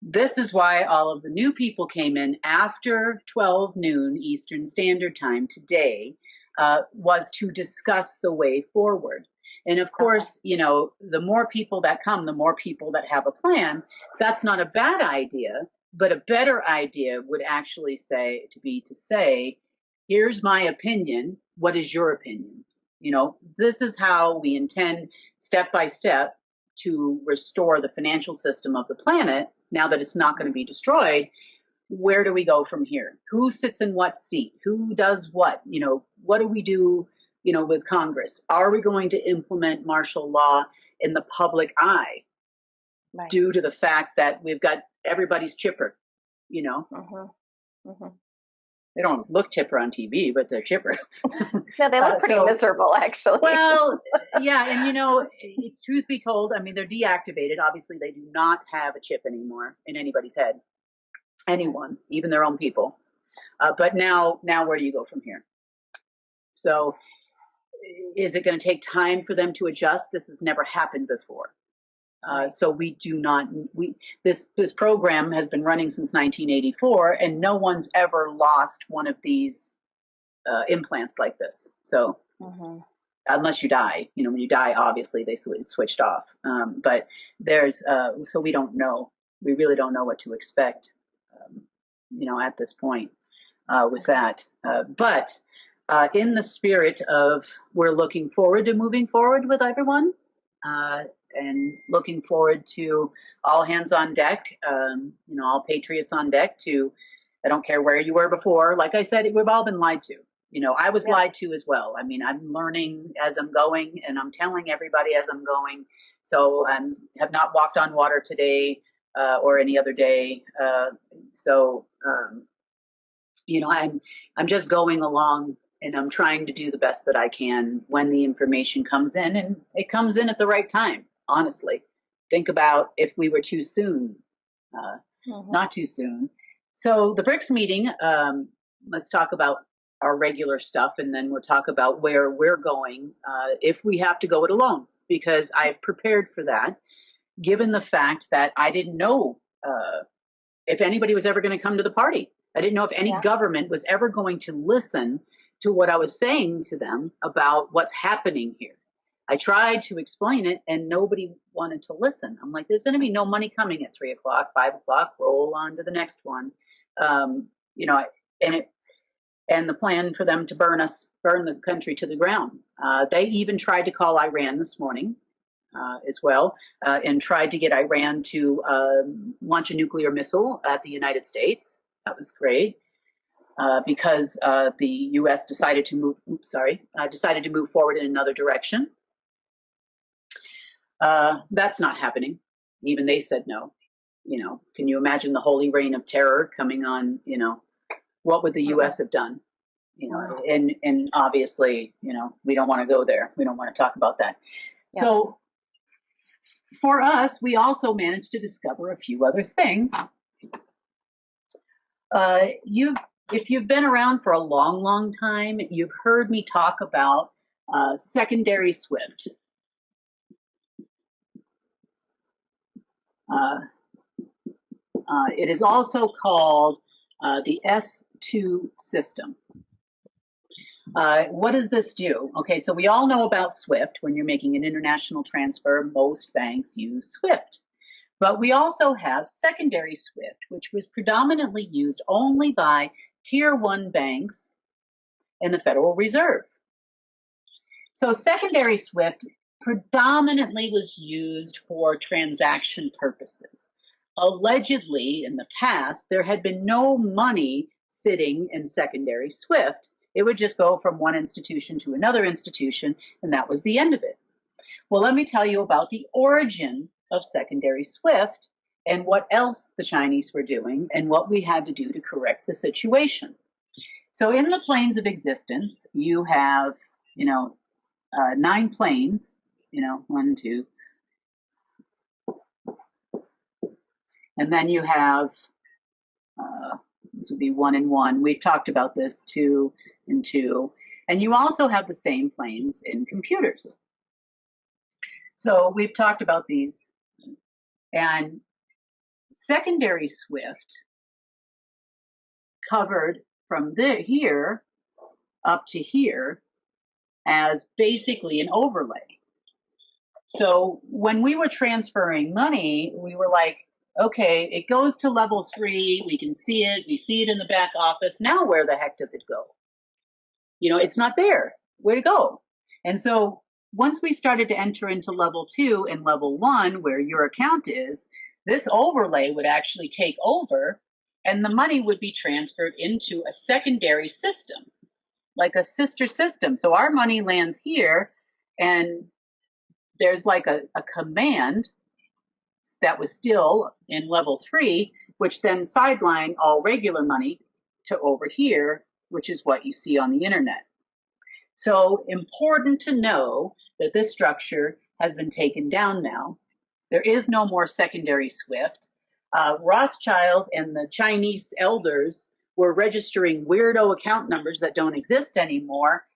This is why all of the new people came in after 12 noon Eastern Standard Time today, was to discuss the way forward. And of course, the more people that come, the more people that have a plan. That's not a bad idea, but a better idea would actually say, here's my opinion. What is your opinion? This is how we intend step by step to restore the financial system of the planet now that it's not going to be destroyed. Where do we go from here? Who sits in what seat? Who does what? What do we do, with Congress? Are we going to implement martial law in the public eye? Right. Due to the fact that we've got everybody's chipper, They don't always look chipper on TV, but they're chipper. Yeah, they look pretty miserable, actually. Well, yeah. And, truth be told, I mean, they're deactivated. Obviously, they do not have a chip anymore in anybody's head. Anyone, even their own people. But now where do you go from here? So is it going to take time for them to adjust? This has never happened before. So this program has been running since 1984, and no one's ever lost one of these implants like this. So unless you die, when you die, obviously they switched off. But so we don't know. We really don't know what to expect. At this point with that. But in the spirit of we're looking forward to moving forward with everyone and looking forward to all hands on deck, all patriots on deck to I don't care where you were before. Like I said, we've all been lied to. I was Yeah. lied to as well. I mean, I'm learning as I'm going, and I'm telling everybody as I'm going. So I have not walked on water today or any other day. I'm just going along, and I'm trying to do the best that I can when the information comes in, and it comes in at the right time. Honestly, think about if we were too soon, not too soon. So the BRICS meeting. Let's talk about our regular stuff, and then we'll talk about where we're going if we have to go it alone, because I've prepared for that, given the fact that I didn't know if anybody was ever going to come to the party. I didn't know if any government was ever going to listen to what I was saying to them about what's happening here. I tried to explain it, and nobody wanted to listen. I'm like, there's going to be no money coming at 3 o'clock, 5 o'clock, roll on to the next one. And the plan for them to burn the country to the ground. They even tried to call Iran this morning as well, and tried to get Iran to launch a nuclear missile at the United States. That was great because the U.S. decided to move forward in another direction. That's not happening. Even they said no. Can you imagine the holy reign of terror coming on? What would the U.S. have done? And obviously, we don't want to go there. We don't want to talk about that. Yeah. So for us, we also managed to discover a few other things. If you've been around for a long, long time, you've heard me talk about secondary SWIFT. It is also called the S2 system. What does this do? Okay, so we all know about SWIFT. When you're making an international transfer, most banks use SWIFT. But we also have secondary SWIFT, which was predominantly used only by Tier 1 banks and the Federal Reserve. So secondary SWIFT predominantly was used for transaction purposes. Allegedly, in the past, there had been no money sitting in secondary SWIFT. It would just go from one institution to another institution, and that was the end of it. Well, let me tell you about the origin of secondary SWIFT and what else the Chinese were doing and what we had to do to correct the situation. So in the planes of existence, you have, 9 planes, 1, 2. And then you have, this would be 1 and 1. We've talked about this, 2 and 2. And you also have the same planes in computers. So we've talked about these. And secondary SWIFT covered from here up to here as basically an overlay. So when we were transferring money, we were like, okay, it goes to level 3. We can see it. We see it in the back office. Now where the heck does it go? It's not there. Where'd it go? And so once we started to enter into level 2 and level 1, where your account is, this overlay would actually take over and the money would be transferred into a secondary system, like a sister system. So our money lands here and there's like a command that was still in level 3, which then sidelined all regular money to over here, which is what you see on the internet. So important to know that this structure has been taken down now. There is no more secondary SWIFT. Rothschild and the Chinese elders were registering weirdo account numbers that don't exist anymore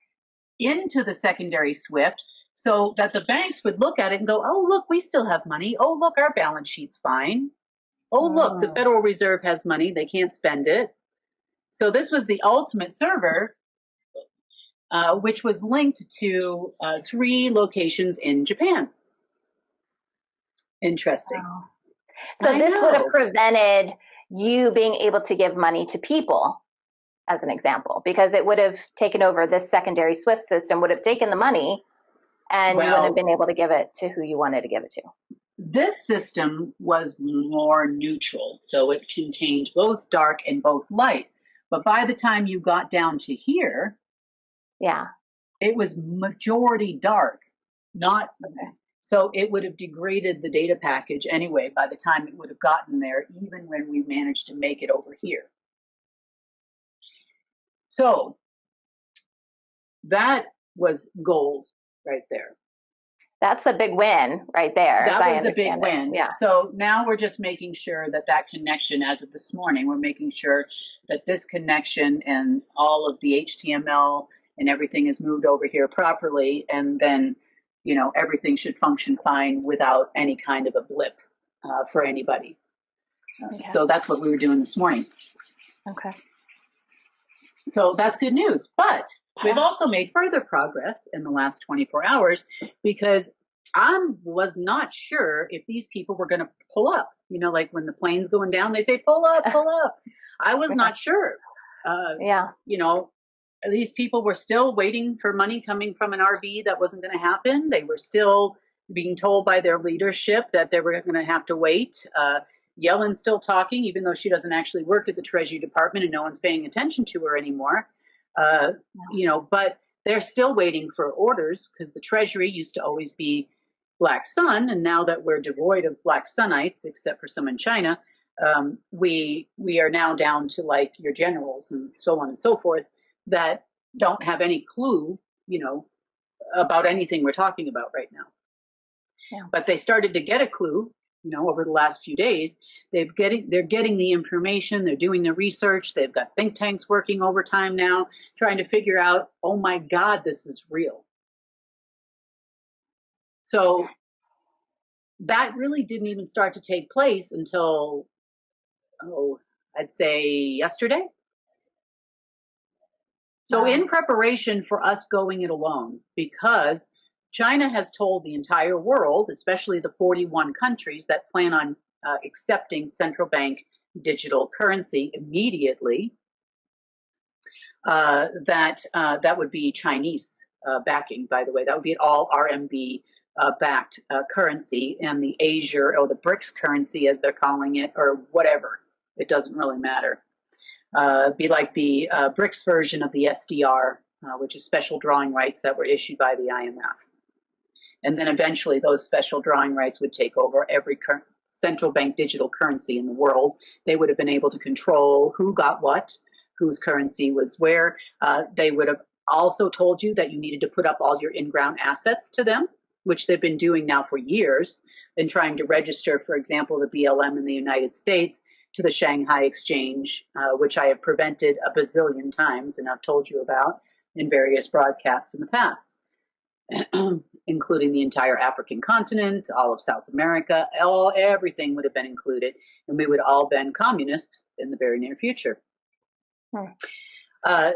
into the secondary SWIFT so that the banks would look at it and go, oh, look, we still have money. Oh, look, our balance sheet's fine. Oh, look, the Federal Reserve has money. They can't spend it. So this was the ultimate server, which was linked to 3 locations in Japan. Interesting. Wow. So this would have prevented you being able to give money to people, as an example, because it would have taken over this secondary SWIFT system, would have taken the money, and you wouldn't have been able to give it to who you wanted to give it to. This system was more neutral, so it contained both dark and both light. But by the time you got down to here, Yeah. it was majority dark, not so it would have degraded the data package anyway by the time it would have gotten there, even when we managed to make it over here. So that was gold right there. That's a big win right there. That was a big win. Yeah. So now we're just making sure that that connection, as of this morning, we're making sure that this connection and all of the HTML and everything is moved over here properly. And then, you know, everything should function fine without any kind of a blip for anybody. Okay. So that's what we were doing this morning. Okay. So that's good news. But we've also made further progress in the last 24 hours because I was not sure if these people were going to pull up. You know, like when the plane's going down, they say, pull up, pull up. I was not sure. Yeah. You know, these people were still waiting for money coming from an RV that wasn't going to happen. They were still being told by their leadership that they were going to have to wait. Yellen's still talking, even though she doesn't actually work at the Treasury Department and no one's paying attention to her anymore. You know, but they're still waiting for orders because the Treasury used to always be black sun, and now that we're devoid of black sunites, except for some in China, we are now down to like your generals and so on and so forth that don't have any clue, you know, about anything we're talking about right now. Yeah. But they started to get a clue, you know, over the last few days. They're getting the information, they're doing the research, they've got think tanks working overtime now, trying to figure out, oh my God, this is real. So that really didn't even start to take place until, I'd say yesterday. So in preparation for us going it alone, because China has told the entire world, especially the 41 countries that plan on accepting central bank digital currency immediately, that would be Chinese backing, by the way. That would be all RMB backed currency, and the Asia or the BRICS currency, as they're calling it, or whatever. It doesn't really matter. Be like the BRICS version of the SDR, which is special drawing rights that were issued by the IMF. And then eventually those special drawing rights would take over every central bank digital currency in the world. They would have been able to control who got what, whose currency was where. They would have also told you that you needed to put up all your in-ground assets to them, which they've been doing now for years, and trying to register, for example, the BLM in the United States to the Shanghai Exchange, which I have prevented a bazillion times and I've told you about in various broadcasts in the past, including the entire African continent, all of South America, everything would have been included, and we would all been communist in the very near future. I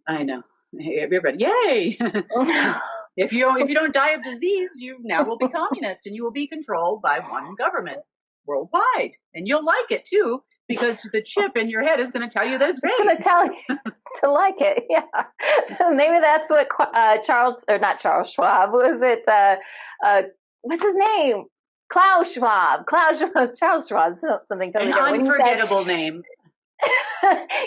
know. Everybody, yay! If you don't die of disease, you now will be communist, and you will be controlled by one government worldwide, and you'll like it too, because the chip in your head is going to tell you that it's great. It's going to tell you to like it. Yeah, maybe that's what not Charles Schwab. Was it? What's his name? Klaus Schwab. Charles Schwab. Something totally different. An unforgettable name.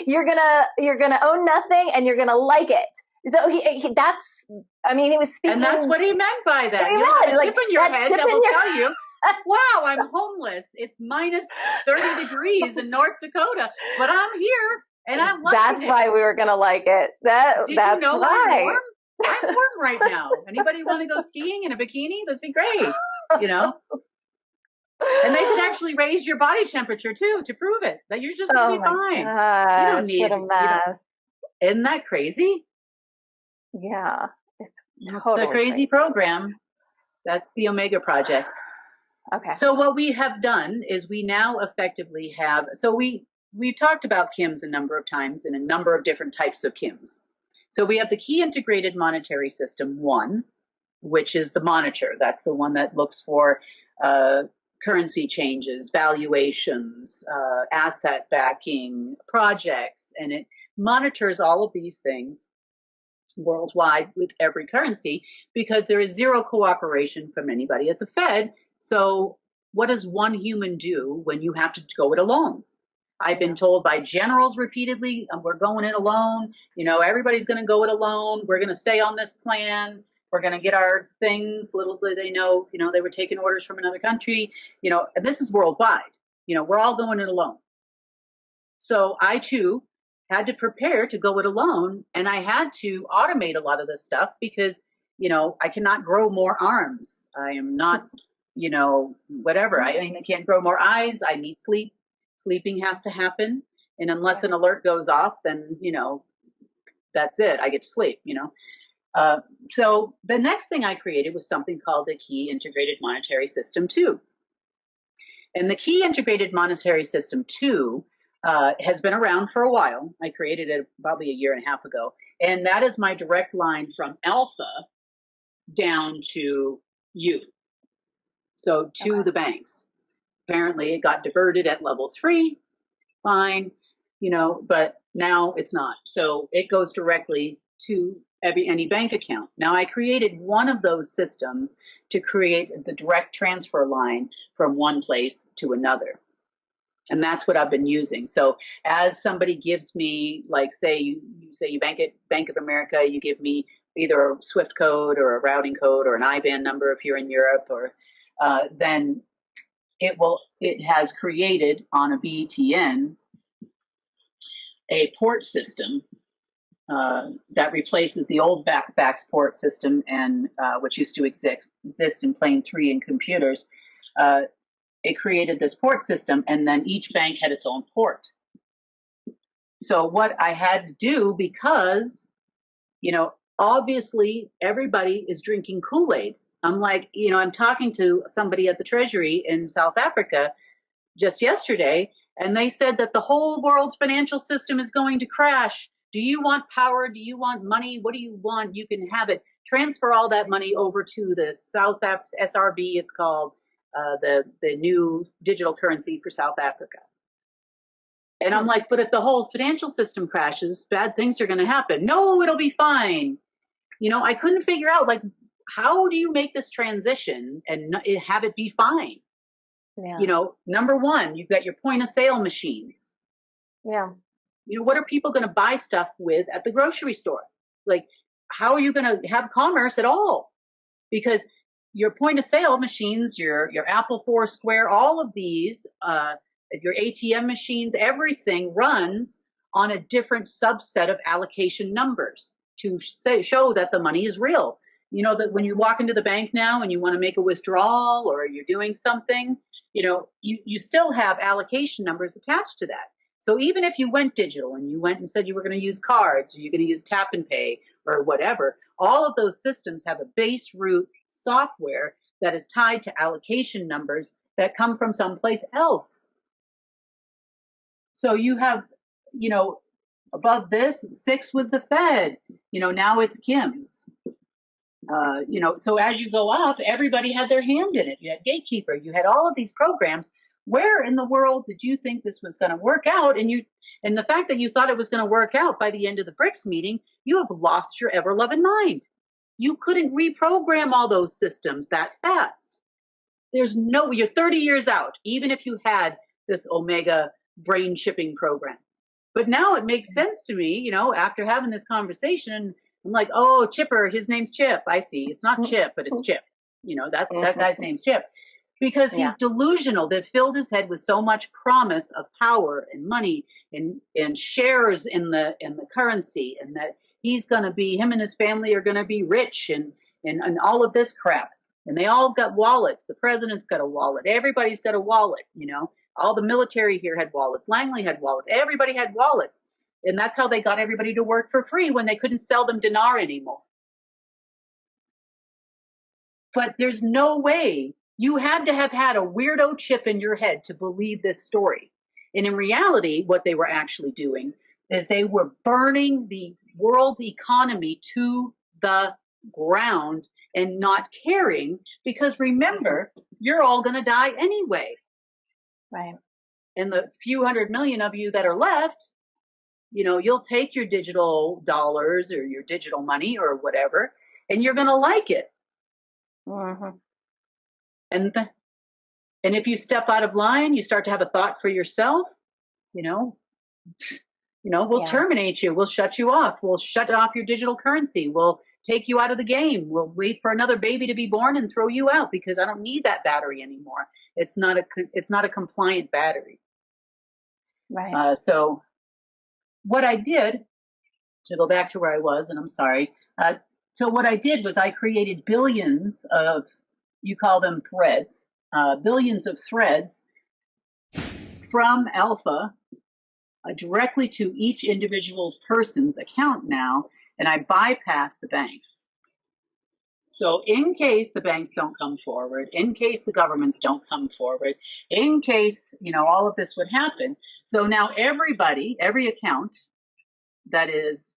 You're gonna own nothing, and you're gonna like it. So he was speaking. And that's what he meant by that. You have a chip in your head that will tell you, wow, I'm homeless. It's minus 30 degrees in North Dakota, but I'm here and I'm liking That's why we were gonna like it. That's you know why. I'm warm? I'm warm right now. Anybody want to go skiing in a bikini? That'd be great, you know. And they could actually raise your body temperature too to prove it that you're just gonna be fine. Gosh, you don't need a mess. Isn't that crazy? Yeah, it's a crazy program. That's the Omega Project. Okay. So what we have done is we now effectively have, so we've talked about KIMS a number of times in a number of different types of KIMS. So we have the Key Integrated Monetary System 1, which is the monitor. That's the one that looks for currency changes, valuations, asset backing, projects, and it monitors all of these things worldwide with every currency because there is zero cooperation from anybody at the Fed. So what does one human do when you have to go it alone? I've been told by generals repeatedly, we're going it alone. Everybody's going to go it alone. We're going to stay on this plan. We're going to get our things. Little do they know, they were taking orders from another country. And this is worldwide. We're all going it alone. So I too had to prepare to go it alone, and I had to automate a lot of this stuff because, I cannot grow more arms. I am not, whatever. I can't grow more eyes. I need sleep. Sleeping has to happen. And unless an alert goes off, then, that's it. I get to sleep, So the next thing I created was something called the Key Integrated Monetary System 2. And the Key Integrated Monetary System 2 has been around for a while. I created it probably a year and a half ago. And that is my direct line from alpha down to you. So to the banks. Apparently it got diverted at level 3. Fine, but now it's not. So it goes directly to any bank account. Now I created one of those systems to create the direct transfer line from one place to another. And that's what I've been using. So as somebody gives me, like, say you bank at Bank of America, you give me either a SWIFT code or a routing code or an IBAN number if you're in Europe, or then it has created on a BTN a port system that replaces the old backbacks port system, and which used to exist in Plane 3 in computers. It created this port system, and then each bank had its own port. So what I had to do, because, obviously everybody is drinking Kool-Aid. I'm like, I'm talking to somebody at the Treasury in South Africa just yesterday, and they said that the whole world's financial system is going to crash. Do you want power? Do you want money? What do you want? You can have it. Transfer all that money over to the South SRB, it's called, the new digital currency for South Africa. And I'm like, but if the whole financial system crashes, bad things are going to happen. No, it'll be fine. I couldn't figure out, like, how do you make this transition and have it be fine? Yeah. Number one, you've got your point of sale machines. Yeah. What are people going to buy stuff with at the grocery store? Like, how are you going to have commerce at all? Because your point of sale machines, your Apple Foursquare, all of these, your ATM machines, everything runs on a different subset of allocation numbers to show that the money is real. That when you walk into the bank now and you want to make a withdrawal or you're doing something, you still have allocation numbers attached to that. So even if you went digital and you went and said you were going to use cards, or you're going to use tap and pay or whatever, all of those systems have a base root software that is tied to allocation numbers that come from someplace else. So you have, above this, 6 was the Fed, now it's Kim's. So as you go up, everybody had their hand in it. You had Gatekeeper, you had all of these programs. Where in the world did you think this was going to work out? And the fact that you thought it was going to work out by the end of the BRICS meeting, you have lost your ever-loving mind. You couldn't reprogram all those systems that fast. You're 30 years out, even if you had this Omega brain chipping program. But now it makes sense to me, after having this conversation. I'm like, oh, Chipper, his name's Chip. I see. It's not Chip, but it's Chip. That guy's name's Chip. Because he's delusional. They've filled his head with so much promise of power and money and shares in the currency, and that him and his family are gonna be rich and all of this crap. And they all got wallets. The president's got a wallet. Everybody's got a wallet, All the military here had wallets. Langley had wallets. Everybody had wallets. And that's how they got everybody to work for free when they couldn't sell them dinar anymore. But there's no way. You had to have had a weirdo chip in your head to believe this story. And in reality, what they were actually doing is they were burning the world's economy to the ground and not caring, because remember, you're all going to die anyway. Right. And the few 100 million of you that are left, you'll take your digital dollars or your digital money or whatever, and you're going to like it. Mm-hmm. And And if you step out of line, you start to have a thought for yourself, you know, we'll terminate you. We'll shut you off. We'll shut off your digital currency. We'll take you out of the game. We'll wait for another baby to be born and throw you out because I don't need that battery anymore. It's not a compliant battery. Right. So what I did, to go back to where I was, and I'm sorry. So what I did was I created billions of, you call them threads, billions of threads from Alpha directly to each individual person's account now, and I bypass the banks. So in case the banks don't come forward, in case the governments don't come forward, in case, all of this would happen. So now everybody, every account that has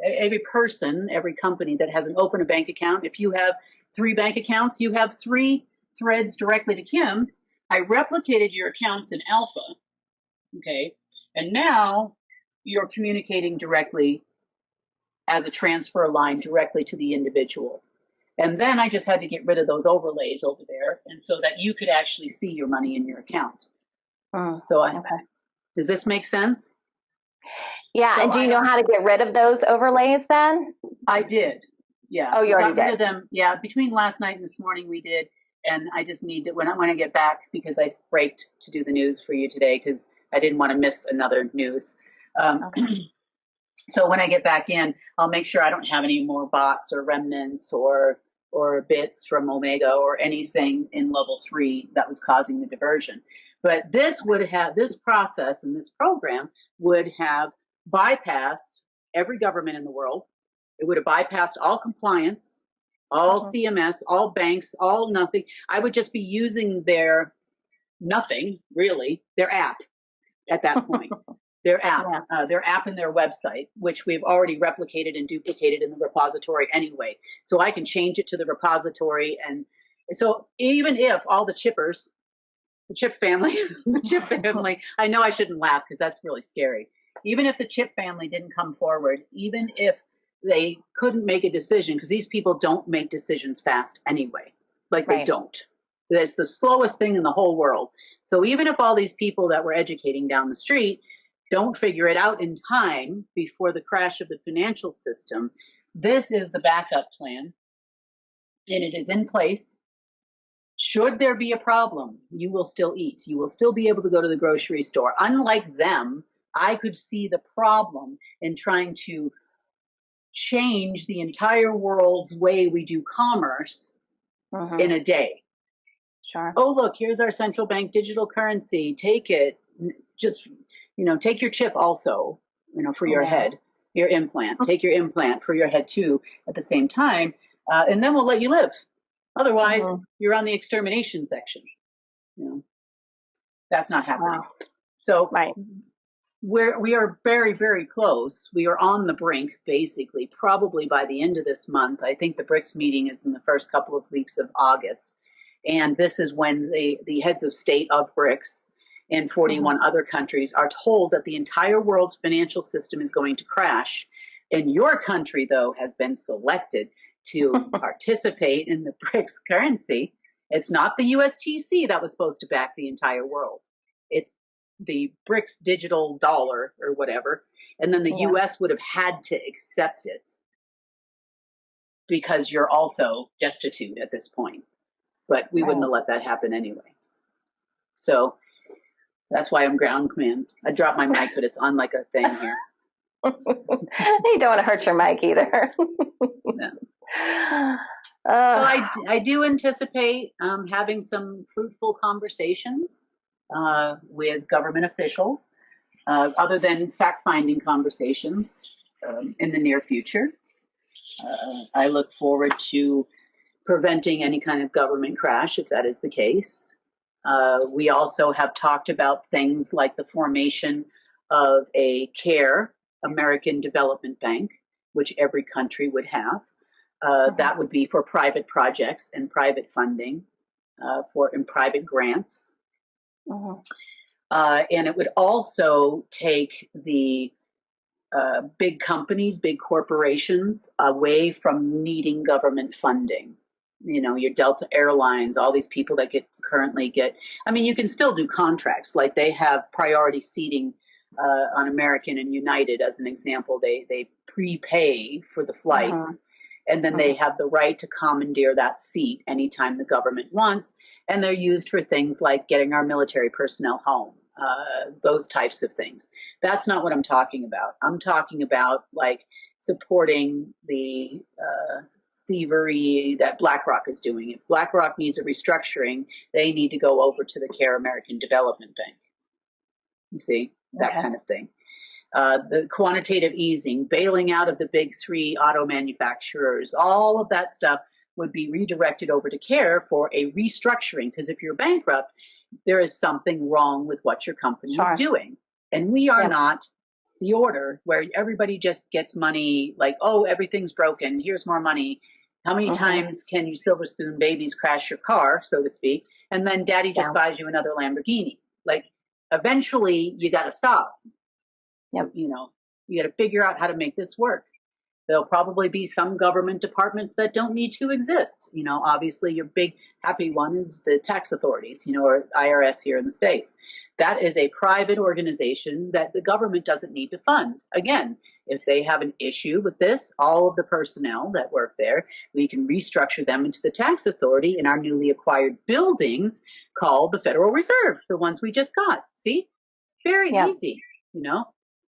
every person, every company that has a bank account, if you have 3 bank accounts, you have 3 threads directly to Kim's. I replicated your accounts in Alpha, okay? And now you're communicating directly as a transfer line directly to the individual. And then I just had to get rid of those overlays over there, and so that you could actually see your money in your account. Okay. Does this make sense? Yeah, and do you know how to get rid of those overlays then? I did. Yeah. Oh, you already did? Rid of them. Yeah, between last night and this morning we did, and I just need to, when I get back, because I braked to do the news for you today because I didn't want to miss another news. Okay. So when I get back in, I'll make sure I don't have any more bots or remnants or bits from Omega or anything in level 3 that was causing the diversion. But this process and this program would have bypassed every government in the world. It would have bypassed all compliance, all CMS, all banks, all nothing. I would just be using their nothing, really, their app at that point. Their app and their website, which we've already replicated and duplicated in the repository anyway. So I can change it to the repository. And so even if all the chippers, the chip family, I know I shouldn't laugh because that's really scary. Even if the chip family didn't come forward, even if they couldn't make a decision, because these people don't make decisions fast anyway, they don't. It's the slowest thing in the whole world. So even if all these people that we're educating down the street don't figure it out in time before the crash of the financial system, this is the backup plan, and it is in place. Should there be a problem, you will still eat. You will still be able to go to the grocery store. Unlike them, I could see the problem in trying to change the entire world's way we do commerce in a day. Sure. Oh, look, here's our central bank digital currency. Take it. Just, take your chip also, for your head, your implant. Take your implant for your head too at the same time. And then we'll let you live. Otherwise, you're on the extermination section. That's not happening. Wow. So we are very, very close. We are on the brink, basically, probably by the end of this month. I think the BRICS meeting is in the first couple of weeks of August. And this is when the heads of state of BRICS and 41 other countries are told that the entire world's financial system is going to crash. And your country, though, has been selected to participate in the BRICS currency. It's not the USTC that was supposed to back the entire world. It's the BRICS digital dollar or whatever. And then the US would have had to accept it because you're also destitute at this point. But we wouldn't have let that happen anyway. So that's why I'm ground command. I dropped my mic, but it's on like a thing here. You don't want to hurt your mic either. No. So I do anticipate having some fruitful conversations with government officials, other than fact-finding conversations in the near future. I look forward to preventing any kind of government crash, if that is the case. We also have talked about things like the formation of a CARE, American Development Bank, which every country would have. That would be for private projects and private funding, and private grants. And it would also take the big companies, big corporations away from needing government funding. your Delta Airlines, all these people that currently get, I mean, you can still do contracts, like they have priority seating on American and United as an example. They prepay for the flights, and then they have the right to commandeer that seat anytime the government wants, and they're used for things like getting our military personnel home, those types of things. That's not what I'm talking about. I'm talking about like supporting the thievery that BlackRock is doing. If BlackRock needs a restructuring, they need to go over to the Care American Development Bank. You see, that kind of thing. The quantitative easing, bailing out of the big three auto manufacturers, all of that stuff would be redirected over to CARE for a restructuring. Because if you're bankrupt, there is something wrong with what your company is doing. And we are not the order where everybody just gets money like, oh, everything's broken, here's more money. How many times can you silver spoon babies crash your car, so to speak, and then daddy just buys you another Lamborghini? Like, eventually you got to stop. You got to figure out how to make this work. There'll probably be some government departments that don't need to exist. Obviously your big happy one is the tax authorities, or IRS here in the States. That is a private organization that the government doesn't need to fund. Again, if they have an issue with this, all of the personnel that work there, we can restructure them into the tax authority in our newly acquired buildings called the Federal Reserve, the ones we just got. See? Very easy,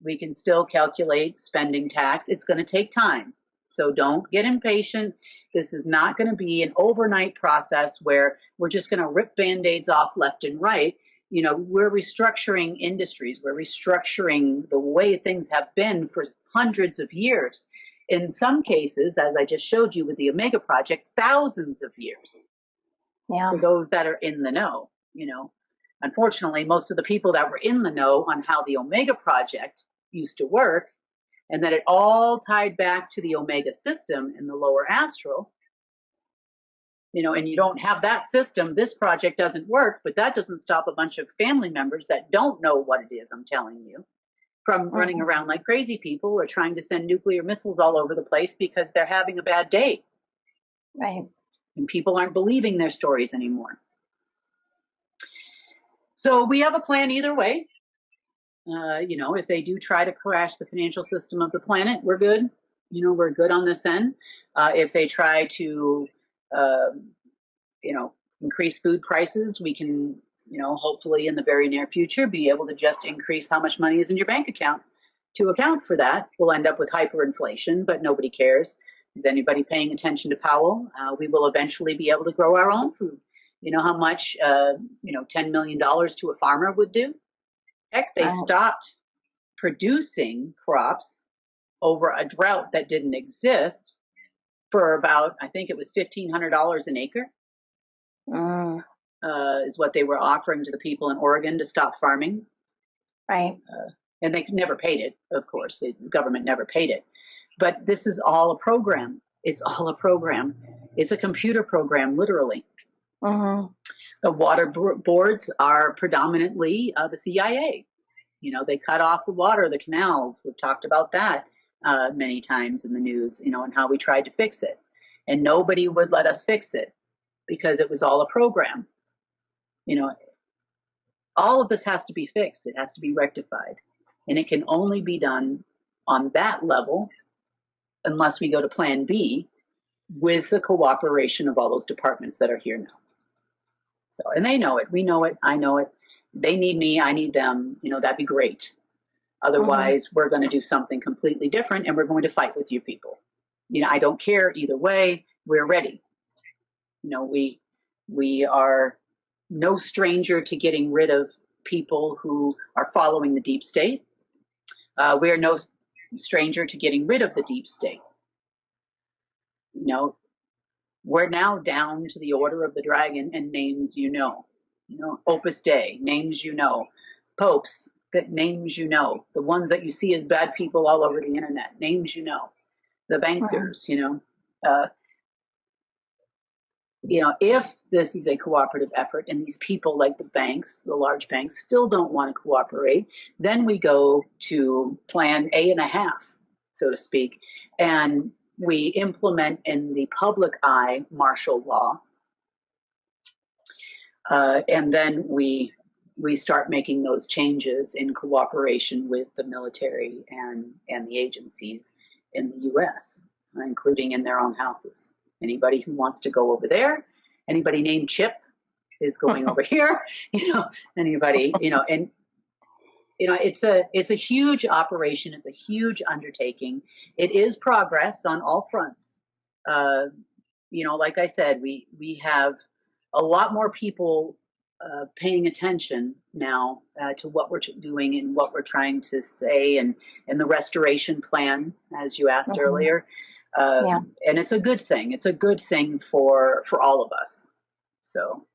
We can still calculate spending tax. It's going to take time. So don't get impatient. This is not going to be an overnight process where we're just going to rip Band-Aids off left and right. We're restructuring industries. We're restructuring the way things have been for hundreds of years. In some cases, as I just showed you with the Omega Project, thousands of years. For those that are in the know, Unfortunately, most of the people that were in the know on how the Omega Project used to work, and that it all tied back to the Omega system in the lower astral, and you don't have that system, this project doesn't work. But that doesn't stop a bunch of family members that don't know what it is I'm telling you from running around like crazy people or trying to send nuclear missiles all over the place because they're having a bad day. Right. And people aren't believing their stories anymore. So we have a plan either way. If they do try to crash the financial system of the planet, we're good. We're good on this end. If they try to, increase food prices, we can, hopefully in the very near future, be able to just increase how much money is in your bank account to account for that. We'll end up with hyperinflation, but nobody cares. Is anybody paying attention to Powell? We will eventually be able to grow our own food. You know how much, $10 million to a farmer would do? Heck, they stopped producing crops over a drought that didn't exist for about, I think it was $1,500 an acre, is what they were offering to the people in Oregon to stop farming. Right. And they never paid it, of course. The government never paid it. But this is all a program. It's all a program. It's a computer program, literally. The water boards are predominantly the CIA. They cut off the water, the canals. We've talked about that many times in the news, and how we tried to fix it. And nobody would let us fix it because it was all a program. All of this has to be fixed. It has to be rectified. And it can only be done on that level unless we go to Plan B with the cooperation of all those departments that are here now. So, and they know it. We know it. I know it. They need me. I need them. That'd be great. Otherwise, we're going to do something completely different, and we're going to fight with you people. I don't care either way. We're ready. We are no stranger to getting rid of people who are following the deep state. We are no stranger to getting rid of the deep state. We're now down to the Order of the Dragon and names Opus Dei, names popes, that names the ones that you see as bad people all over the internet, names the bankers, if this is a cooperative effort and these people like the banks, the large banks, still don't want to cooperate, then we go to Plan A and a half, so to speak, and we implement in the public eye martial law, and then we start making those changes in cooperation with the military and the agencies in the U.S., including in their own houses. Anybody who wants to go over there, anybody named Chip is going over here. Anybody, and it's a huge operation. It's a huge undertaking. It is progress on all fronts. Like I said, we have a lot more people paying attention now to what we're doing and what we're trying to say, and the restoration plan, as you asked earlier. And it's a good thing. It's a good thing for all of us. So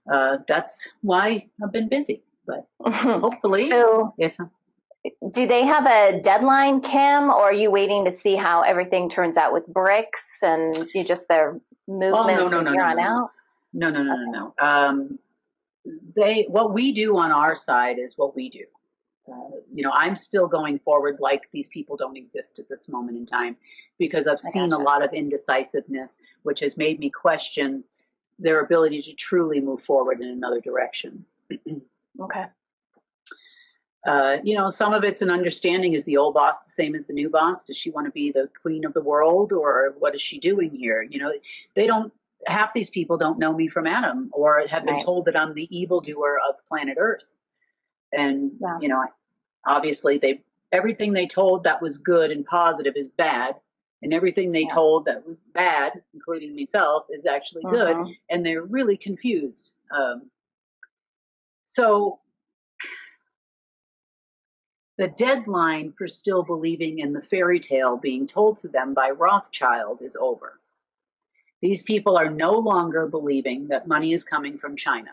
that's why I've been busy. But hopefully, so do they have a deadline, Kim, or are you waiting to see how everything turns out with BRICS and their movements from here on out? No. What we do on our side is what we do. I'm still going forward like these people don't exist at this moment in time, because I've seen a lot of indecisiveness, which has made me question their ability to truly move forward in another direction. Okay. Some of it's an understanding. Is the old boss the same as the new boss? Does she want to be the queen of the world, or what is she doing here? Half these people don't know me from Adam, or have been told that I'm the evildoer of planet Earth. And, obviously everything they told that was good and positive is bad. And everything they told that was bad, including myself, is actually good. And they're really confused. So the deadline for still believing in the fairy tale being told to them by Rothschild is over. These people are no longer believing that money is coming from China.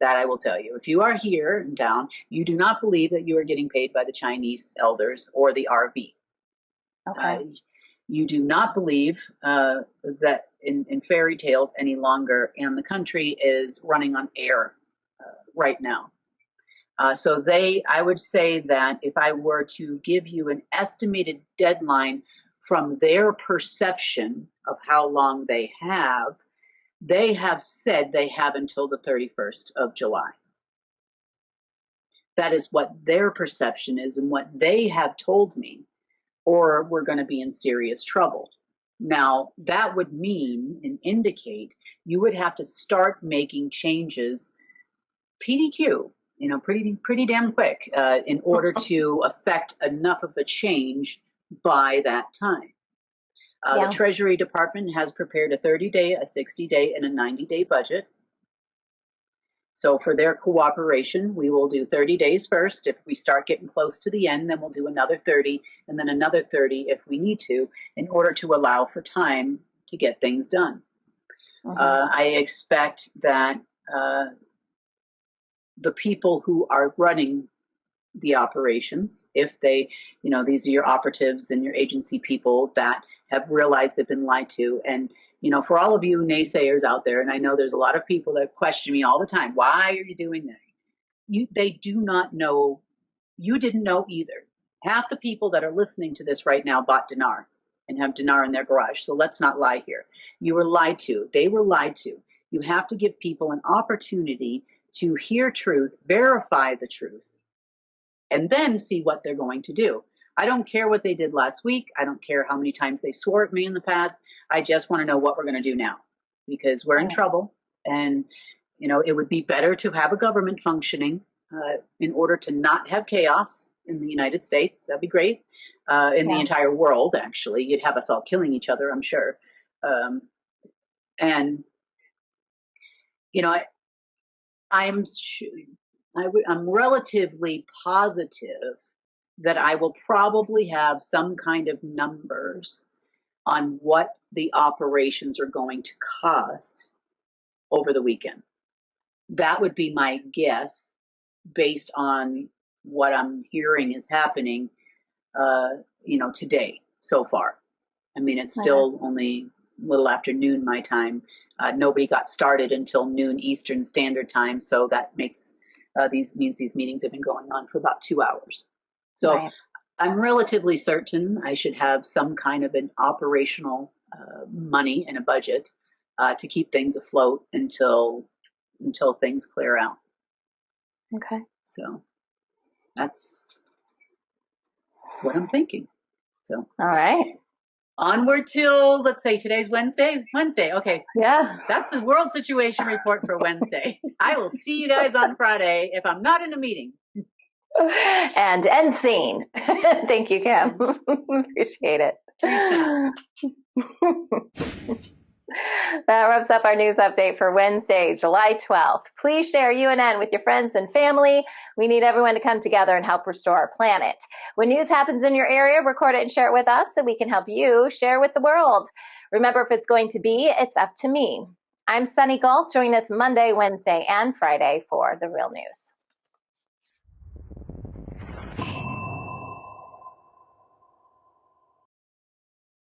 That I will tell you. If you are here in town, you do not believe that you are getting paid by the Chinese elders or the RV. Okay. You do not believe that in fairy tales any longer, and the country is running on air right now. So I would say that if I were to give you an estimated deadline from their perception of how long they have said they have until the 31st of July. That is what their perception is and what they have told me, or we're going to be in serious trouble. Now, that would mean and indicate you would have to start making changes PDQ, pretty damn quick in order to affect enough of a change by that time. The Treasury Department has prepared a 30-day, a 60-day, and a 90-day budget. So for their cooperation, we will do 30 days first. If we start getting close to the end, then we'll do another 30, and then another 30 if we need to, in order to allow for time to get things done. I expect that the people who are running the operations, if they, these are your operatives and your agency people that have realized they've been lied to. And, for all of you naysayers out there, and I know there's a lot of people that question me all the time, why are you doing this? They do not know. You didn't know either. Half the people that are listening to this right now bought dinar and have dinar in their garage. So let's not lie here. You were lied to. They were lied to. You have to give people an opportunity to hear truth, verify the truth, and then see what they're going to do. I don't care what they did last week. I don't care how many times they swore at me in the past. I just want to know what we're going to do now, because we're in trouble. And, it would be better to have a government functioning in order to not have chaos in the United States. That'd be great. In the entire world, actually. You'd have us all killing each other, I'm sure. I'm relatively positive that I will probably have some kind of numbers on what the operations are going to cost over the weekend. That would be my guess based on what I'm hearing is happening, today so far. I mean, it's still only a little after noon my time. Nobody got started until noon Eastern Standard Time, so that makes these meetings have been going on for about 2 hours. So I'm relatively certain I should have some kind of an operational money and a budget to keep things afloat until things clear out. Okay. So that's what I'm thinking. So All right. onward till, let's say today's Wednesday. Wednesday. Okay. Yeah. That's the world situation report for Wednesday. I will see you guys on Friday if I'm not in a meeting. And end scene. Thank you, Kim. Appreciate it. That wraps up our news update for Wednesday, July 12th. Please share UNN with your friends and family. We need everyone to come together and help restore our planet. When news happens in your area, record it and share it with us so we can help you share with the world. Remember, if it's going to be, it's up to me. I'm Sunny Galt. Join us Monday, Wednesday, and Friday for The Real News.